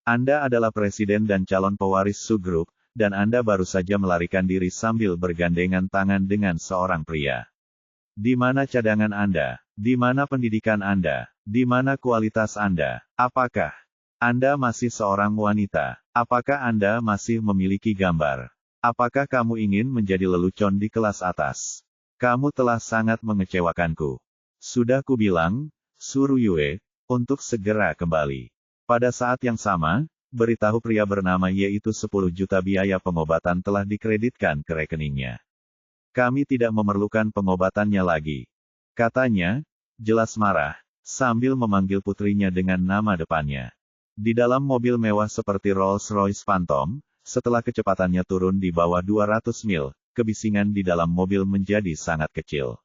A: Anda adalah presiden dan calon pewaris Su Group, dan Anda baru saja melarikan diri sambil bergandengan tangan dengan seorang pria. Di mana cadangan Anda? Di mana pendidikan Anda? Di mana kualitas Anda? Apakah Anda masih seorang wanita? Apakah Anda masih memiliki gambar? Apakah kamu ingin menjadi lelucon di kelas atas? Kamu telah sangat mengecewakanku. Sudah kubilang, Su Ruyue, untuk segera kembali. Pada saat yang sama, beritahu pria bernama yaitu 10 juta biaya pengobatan telah dikreditkan ke rekeningnya. Kami tidak memerlukan pengobatannya lagi. Katanya, jelas marah, sambil memanggil putrinya dengan nama depannya. Di dalam mobil mewah seperti Rolls-Royce Phantom, setelah kecepatannya turun di bawah 200 mil, kebisingan di dalam mobil menjadi sangat kecil.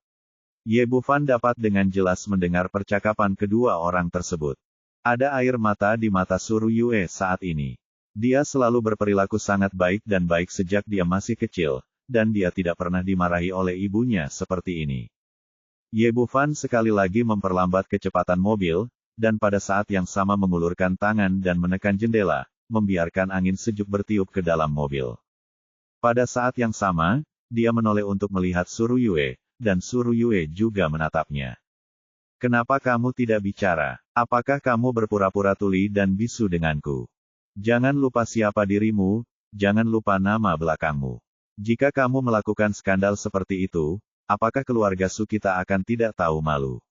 A: Ye Bufan dapat dengan jelas mendengar percakapan kedua orang tersebut. Ada air mata di mata Su Ruyue saat ini. Dia selalu berperilaku sangat baik dan baik sejak dia masih kecil, dan dia tidak pernah dimarahi oleh ibunya seperti ini. Ye Bufan sekali lagi memperlambat kecepatan mobil, dan pada saat yang sama mengulurkan tangan dan menekan jendela, membiarkan angin sejuk bertiup ke dalam mobil. Pada saat yang sama, dia menoleh untuk melihat Su Ruyue, dan Su Ruyue juga menatapnya. Kenapa kamu tidak bicara? Apakah kamu berpura-pura tuli dan bisu denganku? Jangan lupa siapa dirimu, jangan lupa nama belakangmu. Jika kamu melakukan skandal seperti itu, apakah keluarga Su kita akan tidak tahu malu?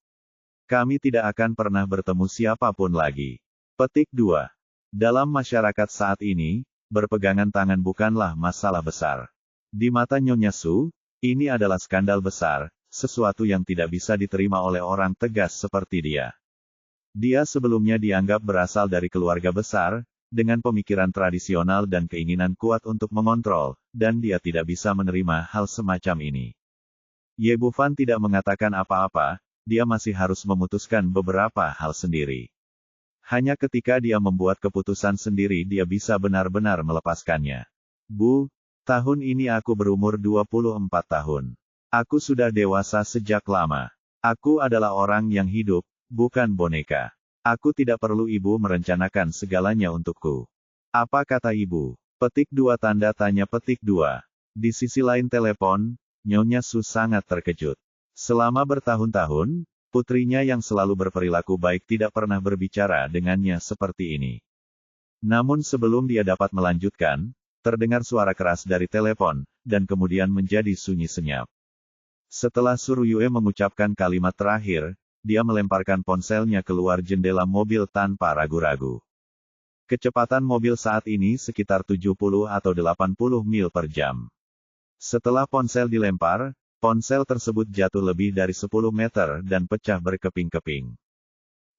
A: Kami tidak akan pernah bertemu siapapun lagi. Petik 2. Dalam masyarakat saat ini, berpegangan tangan bukanlah masalah besar. Di mata Nyonya Su, ini adalah skandal besar, sesuatu yang tidak bisa diterima oleh orang tegas seperti dia. Dia sebelumnya dianggap berasal dari keluarga besar, dengan pemikiran tradisional dan keinginan kuat untuk mengontrol, dan dia tidak bisa menerima hal semacam ini. Ye Bufan tidak mengatakan apa-apa, dia masih harus memutuskan beberapa hal sendiri. Hanya ketika dia membuat keputusan sendiri dia bisa benar-benar melepaskannya. Bu, tahun ini aku berumur 24 tahun. Aku sudah dewasa sejak lama. Aku adalah orang yang hidup, bukan boneka. Aku tidak perlu ibu merencanakan segalanya untukku. Apa kata ibu? Petik 2 tanda tanya petik 2. Di sisi lain telepon, Nyonya Su sangat terkejut. Selama bertahun-tahun, putrinya yang selalu berperilaku baik tidak pernah berbicara dengannya seperti ini. Namun sebelum dia dapat melanjutkan, terdengar suara keras dari telepon, dan kemudian menjadi sunyi senyap. Setelah Su Ruyue mengucapkan kalimat terakhir, dia melemparkan ponselnya keluar jendela mobil tanpa ragu-ragu. Kecepatan mobil saat ini sekitar 70 atau 80 mil per jam. Setelah ponsel dilempar, ponsel tersebut jatuh lebih dari 10 meter dan pecah berkeping-keping.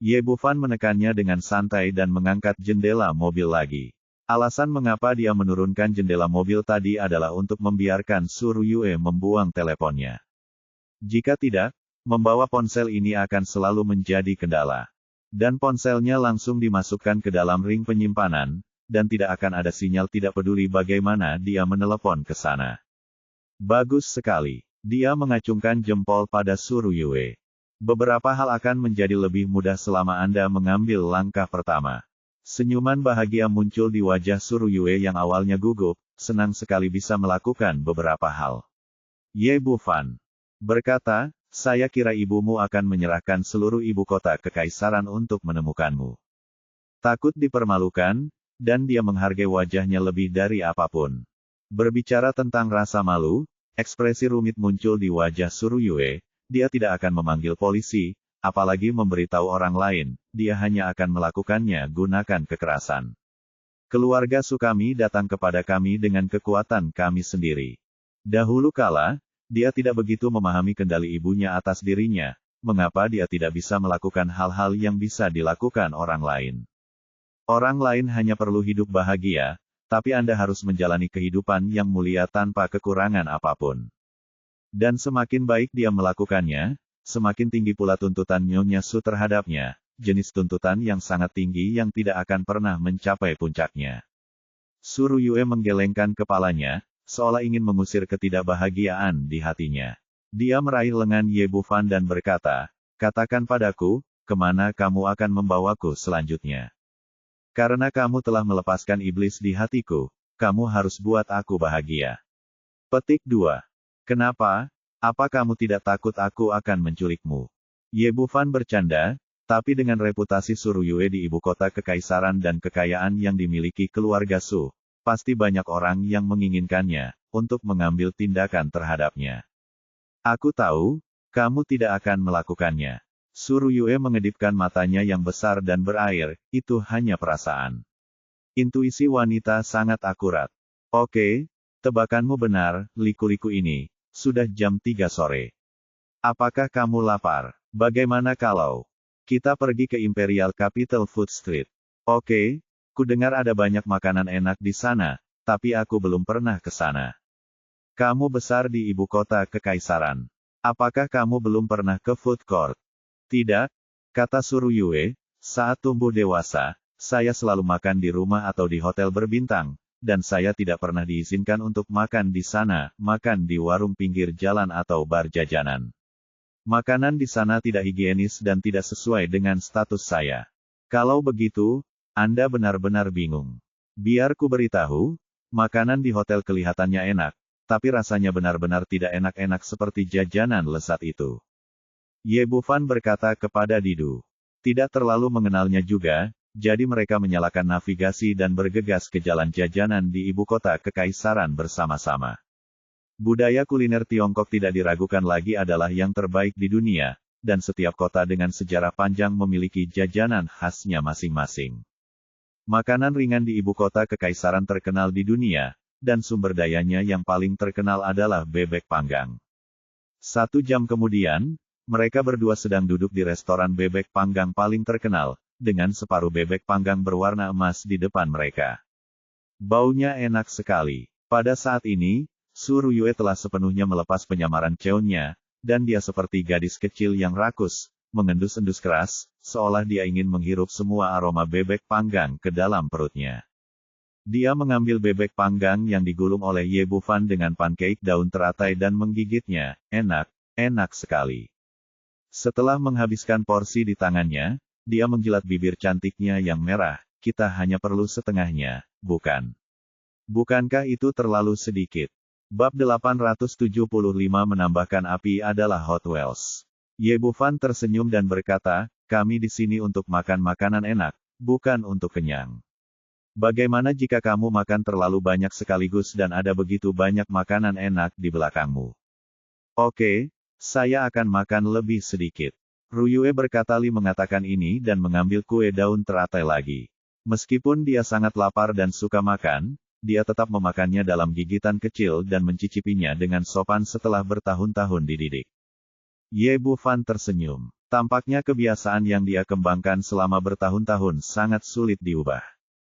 A: Ye Bufan menekannya dengan santai dan mengangkat jendela mobil lagi. Alasan mengapa dia menurunkan jendela mobil tadi adalah untuk membiarkan Su Ruyue membuang teleponnya. Jika tidak, membawa ponsel ini akan selalu menjadi kendala. Dan ponselnya langsung dimasukkan ke dalam ring penyimpanan, dan tidak akan ada sinyal tidak peduli bagaimana dia menelepon ke sana. Bagus sekali. Dia mengacungkan jempol pada Su Ruyue. Beberapa hal akan menjadi lebih mudah selama Anda mengambil langkah pertama. Senyuman bahagia muncul di wajah Su Ruyue yang awalnya gugup, senang sekali bisa melakukan beberapa hal. Ye Bufan berkata, saya kira ibumu akan menyerahkan seluruh ibu kota kekaisaran untuk menemukanmu. Takut dipermalukan, dan dia menghargai wajahnya lebih dari apapun. Berbicara tentang rasa malu, ekspresi rumit muncul di wajah Su Ruyue, dia tidak akan memanggil polisi, apalagi memberitahu orang lain, dia hanya akan melakukannya gunakan kekerasan. Keluarga Su kami datang kepada kami dengan kekuatan kami sendiri. Dahulu kala, dia tidak begitu memahami kendali ibunya atas dirinya, mengapa dia tidak bisa melakukan hal-hal yang bisa dilakukan orang lain. Orang lain hanya perlu hidup bahagia, tapi Anda harus menjalani kehidupan yang mulia tanpa kekurangan apapun. Dan semakin baik dia melakukannya, semakin tinggi pula tuntutan Nyonya Su terhadapnya, jenis tuntutan yang sangat tinggi yang tidak akan pernah mencapai puncaknya. Su Ruyue menggelengkan kepalanya, seolah ingin mengusir ketidakbahagiaan di hatinya. Dia meraih lengan Ye Bufan dan berkata, katakan padaku, kemana kamu akan membawaku selanjutnya? Karena kamu telah melepaskan iblis di hatiku, kamu harus buat aku bahagia. Petik 2. Kenapa? Apa kamu tidak takut aku akan menculikmu? Ye Bufan bercanda, tapi dengan reputasi Su Ruyue di ibu kota kekaisaran dan kekayaan yang dimiliki keluarga Su, pasti banyak orang yang menginginkannya, untuk mengambil tindakan terhadapnya. Aku tahu, kamu tidak akan melakukannya. Su Ruyue mengedipkan matanya yang besar dan berair, itu hanya perasaan. Intuisi wanita sangat akurat. Oke, tebakanmu benar, liku-liku ini, sudah jam 3 sore. Apakah kamu lapar? Bagaimana kalau kita pergi ke Imperial Capital Food Street? Oke, kudengar ada banyak makanan enak di sana, tapi aku belum pernah ke sana. Kamu besar di ibu kota kekaisaran. Apakah kamu belum pernah ke food court? Tidak, kata Su Ruyue, saat tumbuh dewasa, saya selalu makan di rumah atau di hotel berbintang, dan saya tidak pernah diizinkan untuk makan di sana, makan di warung pinggir jalan atau bar jajanan. Makanan di sana tidak higienis dan tidak sesuai dengan status saya. Kalau begitu, Anda benar-benar bingung. Biar ku beritahu, makanan di hotel kelihatannya enak, tapi rasanya benar-benar tidak enak-enak seperti jajanan lezat itu. Ye Bufan berkata kepada Didu. Tidak terlalu mengenalnya juga, jadi mereka menyalakan navigasi dan bergegas ke jalan jajanan di ibu kota kekaisaran bersama-sama. Budaya kuliner Tiongkok tidak diragukan lagi adalah yang terbaik di dunia, dan setiap kota dengan sejarah panjang memiliki jajanan khasnya masing-masing. Makanan ringan di ibu kota kekaisaran terkenal di dunia, dan sumber dayanya yang paling terkenal adalah bebek panggang. 1 jam kemudian, mereka berdua sedang duduk di restoran bebek panggang paling terkenal, dengan separuh bebek panggang berwarna emas di depan mereka. Baunya enak sekali. Pada saat ini, Su Ruyue telah sepenuhnya melepas penyamaran Cheon-nya, dan dia seperti gadis kecil yang rakus, mengendus-endus keras, seolah dia ingin menghirup semua aroma bebek panggang ke dalam perutnya. Dia mengambil bebek panggang yang digulung oleh Ye Bufan dengan pancake daun teratai dan menggigitnya. Enak, enak sekali. Setelah menghabiskan porsi di tangannya, dia menjilat bibir cantiknya yang merah. Kita hanya perlu setengahnya, bukan? Bukankah itu terlalu sedikit? Bab 875 menambahkan api adalah Hot Wheels. Ye Bufan tersenyum dan berkata, kami di sini untuk makan makanan enak, bukan untuk kenyang. Bagaimana jika kamu makan terlalu banyak sekaligus dan ada begitu banyak makanan enak di belakangmu? Oke, saya akan makan lebih sedikit. Ruyue berkata-kata mengatakan ini dan mengambil kue daun teratai lagi. Meskipun dia sangat lapar dan suka makan, dia tetap memakannya dalam gigitan kecil dan mencicipinya dengan sopan setelah bertahun-tahun dididik. Ye Bufan tersenyum. Tampaknya kebiasaan yang dia kembangkan selama bertahun-tahun sangat sulit diubah.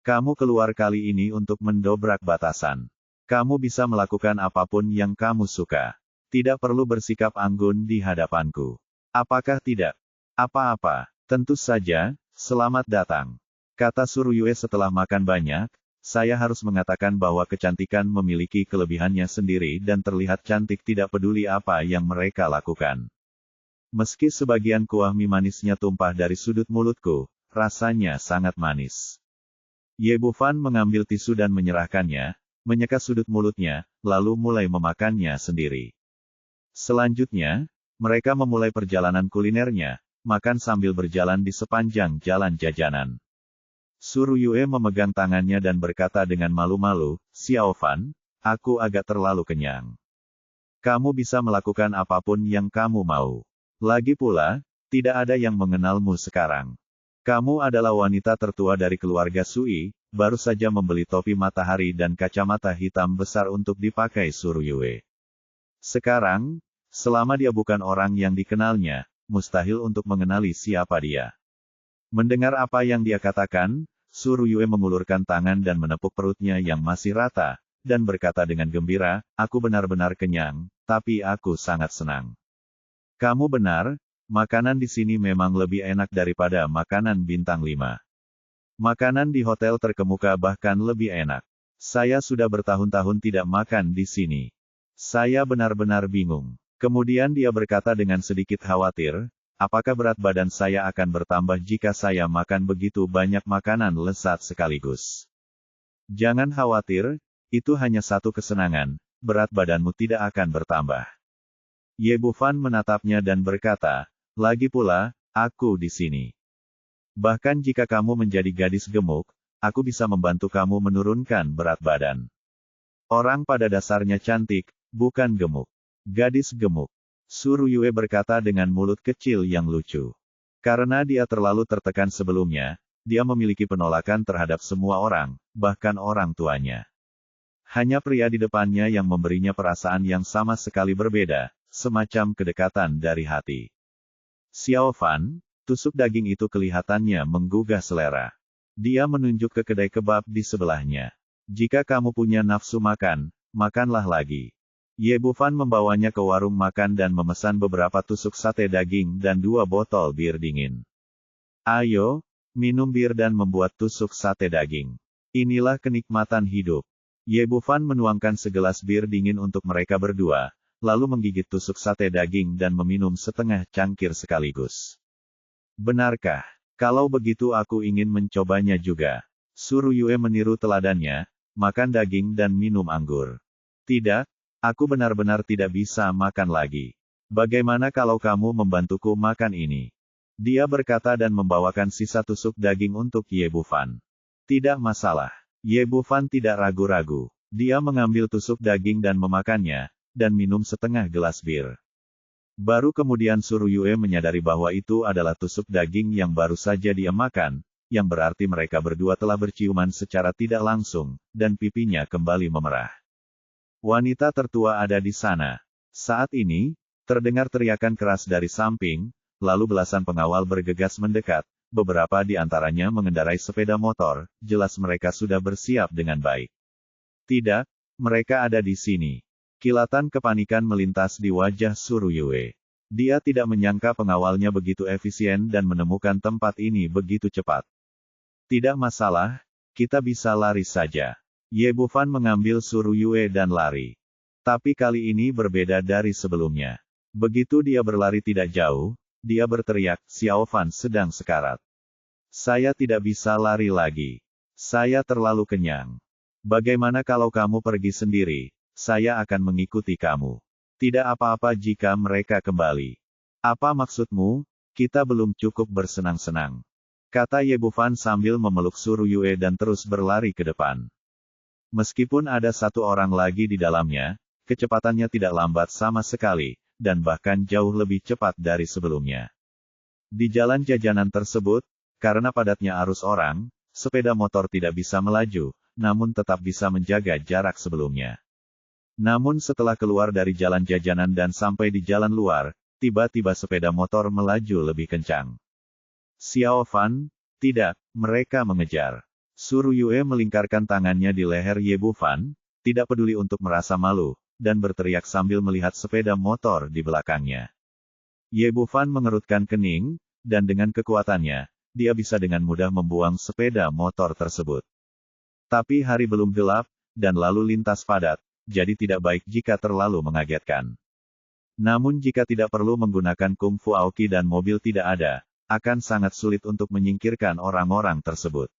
A: Kamu keluar kali ini untuk mendobrak batasan. Kamu bisa melakukan apapun yang kamu suka. Tidak perlu bersikap anggun di hadapanku. Apakah tidak? Apa-apa. Tentu saja, selamat datang. Kata Su Ruyue setelah makan banyak, saya harus mengatakan bahwa kecantikan memiliki kelebihannya sendiri dan terlihat cantik tidak peduli apa yang mereka lakukan. Meski sebagian kuah mie manisnya tumpah dari sudut mulutku, rasanya sangat manis. Ye Bufan mengambil tisu dan menyerahkannya, menyeka sudut mulutnya, lalu mulai memakannya sendiri. Selanjutnya, mereka memulai perjalanan kulinernya, makan sambil berjalan di sepanjang jalan jajanan. Su Ruyue memegang tangannya dan berkata dengan malu-malu, Xiao Fan, aku agak terlalu kenyang. Kamu bisa melakukan apapun yang kamu mau. Lagi pula, tidak ada yang mengenalmu sekarang. Kamu adalah wanita tertua dari keluarga Sui, baru saja membeli topi matahari dan kacamata hitam besar untuk dipakai Su Ruyue. Sekarang, selama dia bukan orang yang dikenalnya, mustahil untuk mengenali siapa dia. Mendengar apa yang dia katakan, Su Ruyue mengulurkan tangan dan menepuk perutnya yang masih rata, dan berkata dengan gembira, aku benar-benar kenyang, tapi aku sangat senang. Kamu benar, makanan di sini memang lebih enak daripada makanan bintang 5. Makanan di hotel terkemuka bahkan lebih enak. Saya sudah bertahun-tahun tidak makan di sini. Saya benar-benar bingung. Kemudian dia berkata dengan sedikit khawatir, apakah berat badan saya akan bertambah jika saya makan begitu banyak makanan lezat sekaligus? Jangan khawatir, itu hanya satu kesenangan, berat badanmu tidak akan bertambah. Ye Bufan menatapnya dan berkata, lagi pula, aku di sini. Bahkan jika kamu menjadi gadis gemuk, aku bisa membantu kamu menurunkan berat badan. Orang pada dasarnya cantik, bukan gemuk. Gadis gemuk. Su Ruyue berkata dengan mulut kecil yang lucu. Karena dia terlalu tertekan sebelumnya, dia memiliki penolakan terhadap semua orang, bahkan orang tuanya. Hanya pria di depannya yang memberinya perasaan yang sama sekali berbeda, semacam kedekatan dari hati. Xiao Fan, tusuk daging itu kelihatannya menggugah selera. Dia menunjuk ke kedai kebab di sebelahnya. Jika kamu punya nafsu makan, makanlah lagi. Ye Bufan membawanya ke warung makan dan memesan beberapa tusuk sate daging dan 2 botol bir dingin. Ayo, minum bir dan membuat tusuk sate daging. Inilah kenikmatan hidup. Ye Bufan menuangkan segelas bir dingin untuk mereka berdua, lalu menggigit tusuk sate daging dan meminum setengah cangkir sekaligus. Benarkah? Kalau begitu aku ingin mencobanya juga. Su Ruyue meniru teladannya, makan daging dan minum anggur. Tidak, aku benar-benar tidak bisa makan lagi. Bagaimana kalau kamu membantuku makan ini? Dia berkata dan membawakan sisa tusuk daging untuk Ye Bufan. Tidak masalah. Ye Bufan tidak ragu-ragu. Dia mengambil tusuk daging dan memakannya, dan minum setengah gelas bir. Baru kemudian Su Ruyue menyadari bahwa itu adalah tusuk daging yang baru saja dia makan, yang berarti mereka berdua telah berciuman secara tidak langsung, dan pipinya kembali memerah. Wanita tertua ada di sana. Saat ini, Terdengar teriakan keras dari samping, lalu belasan pengawal bergegas mendekat, beberapa di antaranya mengendarai sepeda motor, jelas mereka sudah bersiap dengan baik. Tidak, mereka ada di sini. Kilatan kepanikan melintas di wajah Suruyue. Dia tidak menyangka pengawalnya begitu efisien dan menemukan tempat ini begitu cepat. Tidak masalah, kita bisa lari saja. Ye Bufan mengambil Suruyue dan lari. Tapi kali ini berbeda dari sebelumnya. Begitu dia berlari tidak jauh, dia berteriak, Xiao Fan sedang sekarat. Saya tidak bisa lari lagi. Saya terlalu kenyang. Bagaimana kalau kamu pergi sendiri? Saya akan mengikuti kamu. Tidak apa-apa jika mereka kembali. Apa maksudmu? Kita belum cukup bersenang-senang. Kata Ye Bufan sambil memeluk Suruyue dan terus berlari ke depan. Meskipun ada satu orang lagi di dalamnya, kecepatannya tidak lambat sama sekali, dan bahkan jauh lebih cepat dari sebelumnya. Di jalan jajanan tersebut, karena padatnya arus orang, sepeda motor tidak bisa melaju, namun tetap bisa menjaga jarak sebelumnya. Namun setelah keluar dari jalan jajanan dan sampai di jalan luar, tiba-tiba sepeda motor melaju lebih kencang. Xiao Fan, tidak, mereka mengejar. Suruyue melingkarkan tangannya di leher Ye Bufan, tidak peduli untuk merasa malu, dan berteriak sambil melihat sepeda motor di belakangnya. Ye Bufan mengerutkan kening, dan dengan kekuatannya, dia bisa dengan mudah membuang sepeda motor tersebut. Tapi hari belum gelap, dan lalu lintas padat, jadi tidak baik jika terlalu mengagetkan. Namun jika tidak perlu menggunakan kungfu Aoki dan mobil tidak ada, akan sangat sulit untuk menyingkirkan orang-orang tersebut.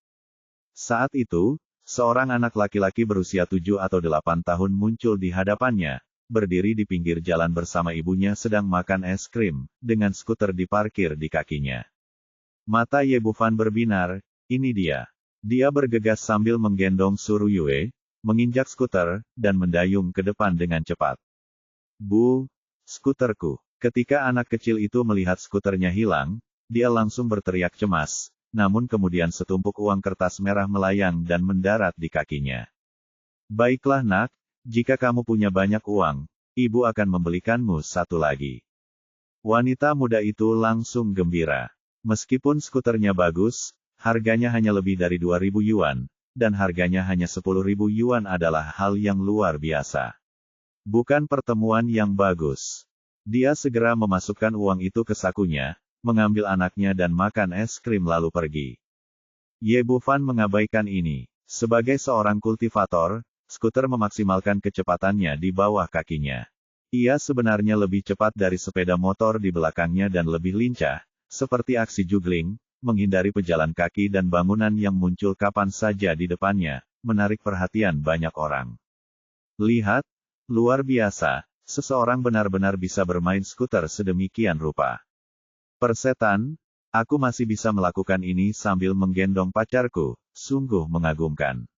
A: Saat itu, seorang anak laki-laki berusia 7 atau 8 tahun muncul di hadapannya, berdiri di pinggir jalan bersama ibunya sedang makan es krim, dengan skuter diparkir di kakinya. Mata Ye Bufan berbinar, ini dia. Dia bergegas sambil menggendong Suruyue, menginjak skuter, dan mendayung ke depan dengan cepat. Bu, skuterku. Ketika anak kecil itu melihat skuternya hilang, dia langsung berteriak cemas. Namun kemudian setumpuk uang kertas merah melayang dan mendarat di kakinya. Baiklah nak, jika kamu punya banyak uang, ibu akan membelikanmu satu lagi. Wanita muda itu langsung gembira. Meskipun skuternya bagus, harganya hanya lebih dari 2.000 yuan, dan harganya hanya 10.000 yuan adalah hal yang luar biasa. Bukan pertemuan yang bagus. Dia segera memasukkan uang itu ke sakunya, mengambil anaknya dan makan es krim lalu pergi. Ye Bufan mengabaikan ini. Sebagai seorang kultivator, skuter memaksimalkan kecepatannya di bawah kakinya. Ia sebenarnya lebih cepat dari sepeda motor di belakangnya dan lebih lincah, seperti aksi juggling, menghindari pejalan kaki dan bangunan yang muncul kapan saja di depannya, menarik perhatian banyak orang. Lihat, luar biasa, seseorang benar-benar bisa bermain skuter sedemikian rupa. Persetan, aku masih bisa melakukan ini sambil menggendong pacarku, sungguh mengagumkan.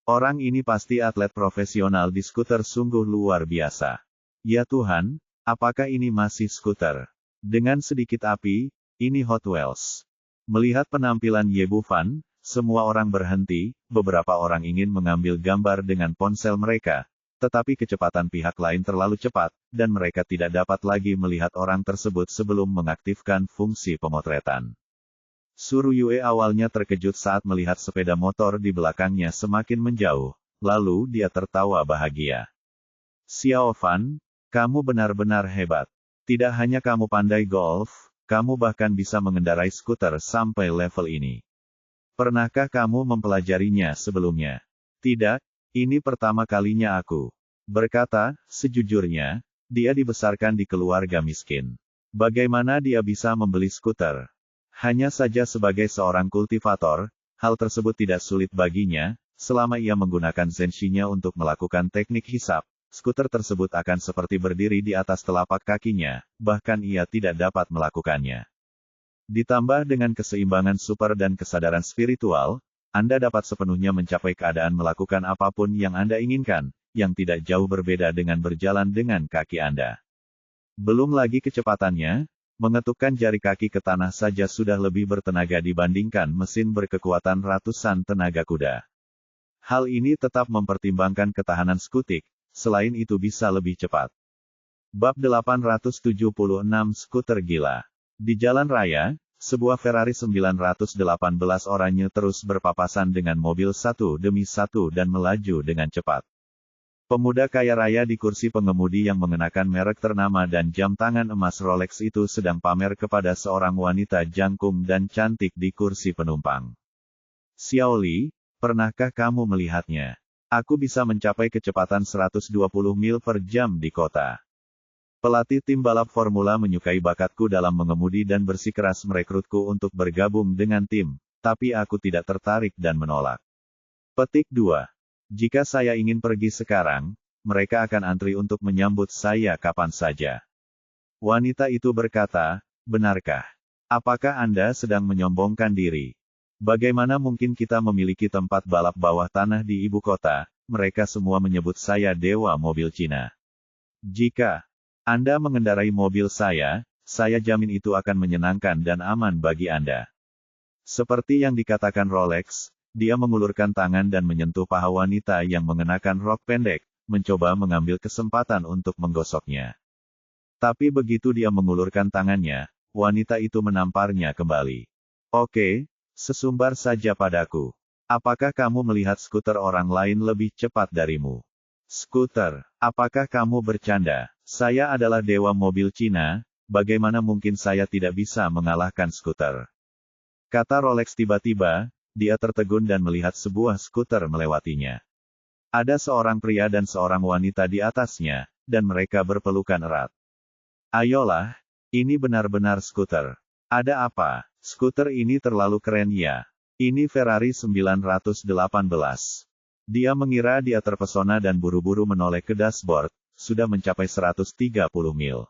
A: Orang ini pasti atlet profesional di skuter sungguh luar biasa. Ya Tuhan, apakah ini masih skuter? Dengan sedikit api, ini Hot Wheels. Melihat penampilan Ye Bufan, semua orang berhenti, beberapa orang ingin mengambil gambar dengan ponsel mereka. Tetapi kecepatan pihak lain terlalu cepat, dan mereka tidak dapat lagi melihat orang tersebut sebelum mengaktifkan fungsi pemotretan. Suruyue awalnya terkejut saat melihat sepeda motor di belakangnya semakin menjauh, lalu dia tertawa bahagia. Xiao Fan, kamu benar-benar hebat. Tidak hanya kamu pandai golf, kamu bahkan bisa mengendarai skuter sampai level ini. Pernahkah kamu mempelajarinya sebelumnya? Tidak. Ini pertama kalinya aku. Berkata, sejujurnya, dia dibesarkan di keluarga miskin. Bagaimana dia bisa membeli skuter? Hanya saja sebagai seorang kultivator, hal tersebut tidak sulit baginya, selama ia menggunakan zenshinya untuk melakukan teknik hisap, skuter tersebut akan seperti berdiri di atas telapak kakinya, bahkan ia tidak dapat melakukannya. Ditambah dengan keseimbangan super dan kesadaran spiritual, Anda dapat sepenuhnya mencapai keadaan melakukan apapun yang Anda inginkan, yang tidak jauh berbeda dengan berjalan dengan kaki Anda. Belum lagi kecepatannya, mengetukkan jari kaki ke tanah saja sudah lebih bertenaga dibandingkan mesin berkekuatan ratusan tenaga kuda. Hal ini tetap mempertimbangkan ketahanan skutik, selain itu bisa lebih cepat. Bab 876 Skuter Gila. Di jalan raya, sebuah Ferrari 918 oranye terus berpapasan dengan mobil satu demi satu dan melaju dengan cepat. Pemuda kaya raya di kursi pengemudi yang mengenakan merek ternama dan jam tangan emas Rolex itu sedang pamer kepada seorang wanita jangkung dan cantik di kursi penumpang. "Xiao Li, pernahkah kamu melihatnya? Aku bisa mencapai kecepatan 120 mil per jam di kota. Pelatih tim balap formula menyukai bakatku dalam mengemudi dan bersikeras merekrutku untuk bergabung dengan tim, tapi aku tidak tertarik dan menolak." Petik 2. Jika saya ingin pergi sekarang, mereka akan antri untuk menyambut saya kapan saja. Wanita itu berkata, "Benarkah? Apakah Anda sedang menyombongkan diri? Bagaimana mungkin kita memiliki tempat balap bawah tanah di ibu kota? Mereka semua menyebut saya dewa mobil Cina. Jika Anda mengendarai mobil saya jamin itu akan menyenangkan dan aman bagi Anda." Seperti yang dikatakan Rolex, dia mengulurkan tangan dan menyentuh paha wanita yang mengenakan rok pendek, mencoba mengambil kesempatan untuk menggosoknya. Tapi begitu dia mengulurkan tangannya, wanita itu menamparnya kembali. "Oke, sesumbar saja padaku. Apakah kamu melihat skuter orang lain lebih cepat darimu?" "Skuter? Apakah kamu bercanda? Saya adalah dewa mobil Cina, bagaimana mungkin saya tidak bisa mengalahkan skuter?" Kata Rolex. Tiba-tiba, dia tertegun dan melihat sebuah skuter melewatinya. Ada seorang pria dan seorang wanita di atasnya, dan mereka berpelukan erat. "Ayolah, ini benar-benar skuter. Ada apa? Skuter ini terlalu keren ya. Ini Ferrari 918. Dia mengira dia terpesona dan buru-buru menoleh ke dashboard, sudah mencapai 130 mil.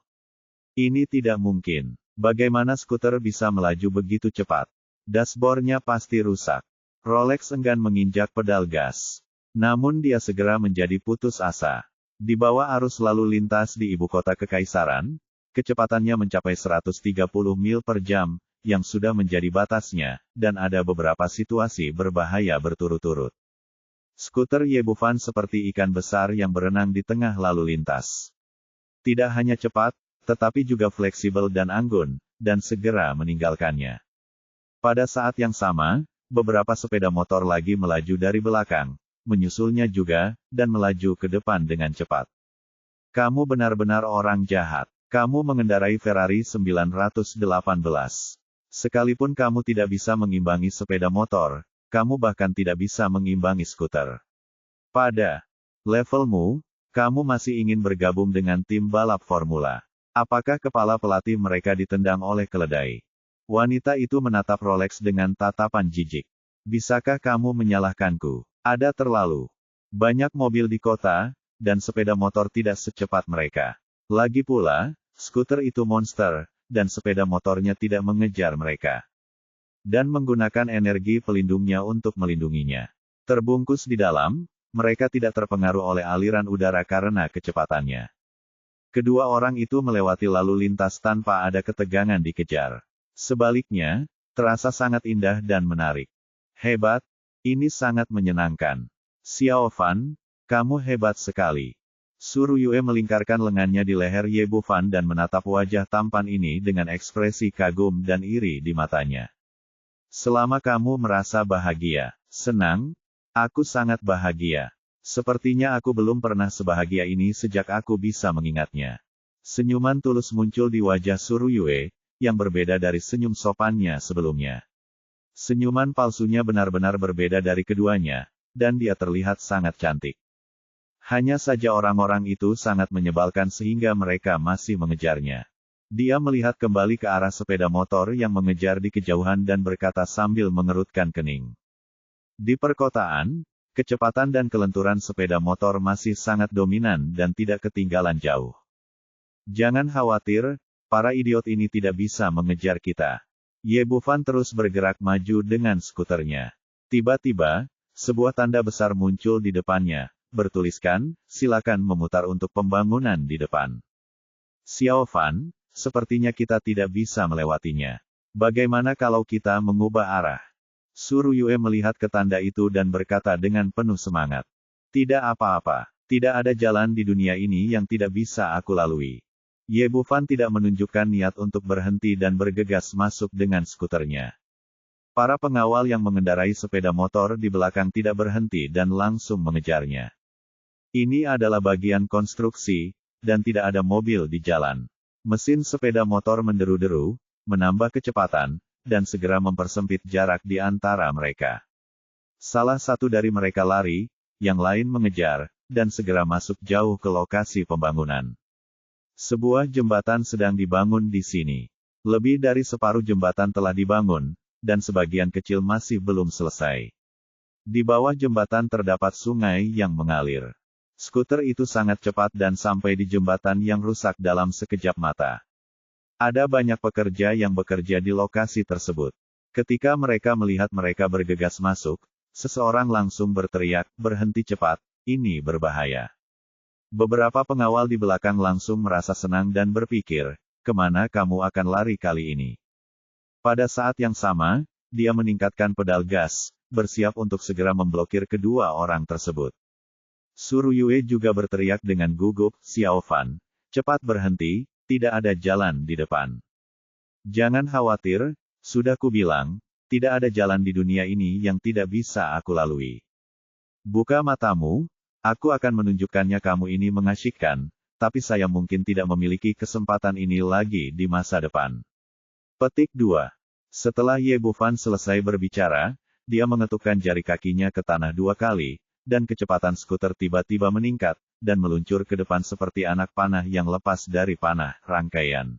A: Ini tidak mungkin. Bagaimana skuter bisa melaju begitu cepat? Dashboardnya pasti rusak. Rolex enggan menginjak pedal gas. Namun dia segera menjadi putus asa. Di bawah arus lalu lintas di ibu kota kekaisaran, kecepatannya mencapai 130 mil per jam, yang sudah menjadi batasnya, dan ada beberapa situasi berbahaya berturut-turut. Skuter Yebufan seperti ikan besar yang berenang di tengah lalu lintas. Tidak hanya cepat, tetapi juga fleksibel dan anggun, dan segera meninggalkannya. Pada saat yang sama, beberapa sepeda motor lagi melaju dari belakang, menyusulnya juga, dan melaju ke depan dengan cepat. "Kamu benar-benar orang jahat. Kamu mengendarai Ferrari 918. Sekalipun kamu tidak bisa mengimbangi sepeda motor, kamu bahkan tidak bisa mengimbangi skuter. Pada levelmu, kamu masih ingin bergabung dengan tim balap formula. Apakah kepala pelatih mereka ditendang oleh keledai?" Wanita itu menatap Rolex dengan tatapan jijik. "Bisakah kamu menyalahkanku? Ada terlalu banyak mobil di kota, dan sepeda motor tidak secepat mereka. Lagi pula, skuter itu monster, dan sepeda motornya tidak mengejar mereka. Dan menggunakan energi pelindungnya untuk melindunginya. Terbungkus di dalam, mereka tidak terpengaruh oleh aliran udara karena kecepatannya." Kedua orang itu melewati lalu lintas tanpa ada ketegangan dikejar. Sebaliknya, terasa sangat indah dan menarik. "Hebat, ini sangat menyenangkan. Xiao Fan, kamu hebat sekali." Su Yue melingkarkan lengannya di leher Ye Bufan dan menatap wajah tampan ini dengan ekspresi kagum dan iri di matanya. "Selama kamu merasa bahagia, senang, aku sangat bahagia. Sepertinya aku belum pernah sebahagia ini sejak aku bisa mengingatnya." Senyuman tulus muncul di wajah Su Yue, yang berbeda dari senyum sopannya sebelumnya. Senyuman palsunya benar-benar berbeda dari keduanya, dan dia terlihat sangat cantik. Hanya saja orang-orang itu sangat menyebalkan sehingga mereka masih mengejarnya. Dia melihat kembali ke arah sepeda motor yang mengejar di kejauhan dan berkata sambil mengerutkan kening. Di perkotaan, kecepatan dan kelenturan sepeda motor masih sangat dominan dan tidak ketinggalan jauh. "Jangan khawatir, para idiot ini tidak bisa mengejar kita." Ye Bufan terus bergerak maju dengan skuternya. Tiba-tiba, sebuah tanda besar muncul di depannya, bertuliskan, "Silakan memutar untuk pembangunan di depan." "Xiao Fan, sepertinya kita tidak bisa melewatinya. Bagaimana kalau kita mengubah arah?" Su Yue melihat ke tanda itu dan berkata dengan penuh semangat. "Tidak apa-apa. Tidak ada jalan di dunia ini yang tidak bisa aku lalui. Ye Bufan tidak menunjukkan niat untuk berhenti dan bergegas masuk dengan skuternya. Para pengawal yang mengendarai sepeda motor di belakang tidak berhenti dan langsung mengejarnya. Ini adalah bagian konstruksi, dan tidak ada mobil di jalan. Mesin sepeda motor menderu-deru, menambah kecepatan, dan segera mempersempit jarak di antara mereka. Salah satu dari mereka lari, yang lain mengejar, dan segera masuk jauh ke lokasi pembangunan. Sebuah jembatan sedang dibangun di sini. Lebih dari separuh jembatan telah dibangun, dan sebagian kecil masih belum selesai. Di bawah jembatan terdapat sungai yang mengalir. Skuter itu sangat cepat dan sampai di jembatan yang rusak dalam sekejap mata. Ada banyak pekerja yang bekerja di lokasi tersebut. Ketika mereka melihat mereka bergegas masuk, seseorang langsung berteriak, "Berhenti cepat, ini berbahaya." Beberapa pengawal di belakang langsung merasa senang dan berpikir, kemana kamu akan lari kali ini? Pada saat yang sama, dia meningkatkan pedal gas, bersiap untuk segera memblokir kedua orang tersebut. Suruyue juga berteriak dengan gugup, "Xiao Fan, cepat berhenti, tidak ada jalan di depan." "Jangan khawatir, sudah kubilang, tidak ada jalan di dunia ini yang tidak bisa aku lalui. Buka matamu, aku akan menunjukkannya kamu ini mengasyikkan, tapi saya mungkin tidak memiliki kesempatan ini lagi di masa depan." Petik 2. Setelah Ye Bufan selesai berbicara, dia mengetukkan jari kakinya ke tanah 2 kali, dan kecepatan skuter tiba-tiba meningkat, dan meluncur ke depan seperti anak panah yang lepas dari panah rangkaian.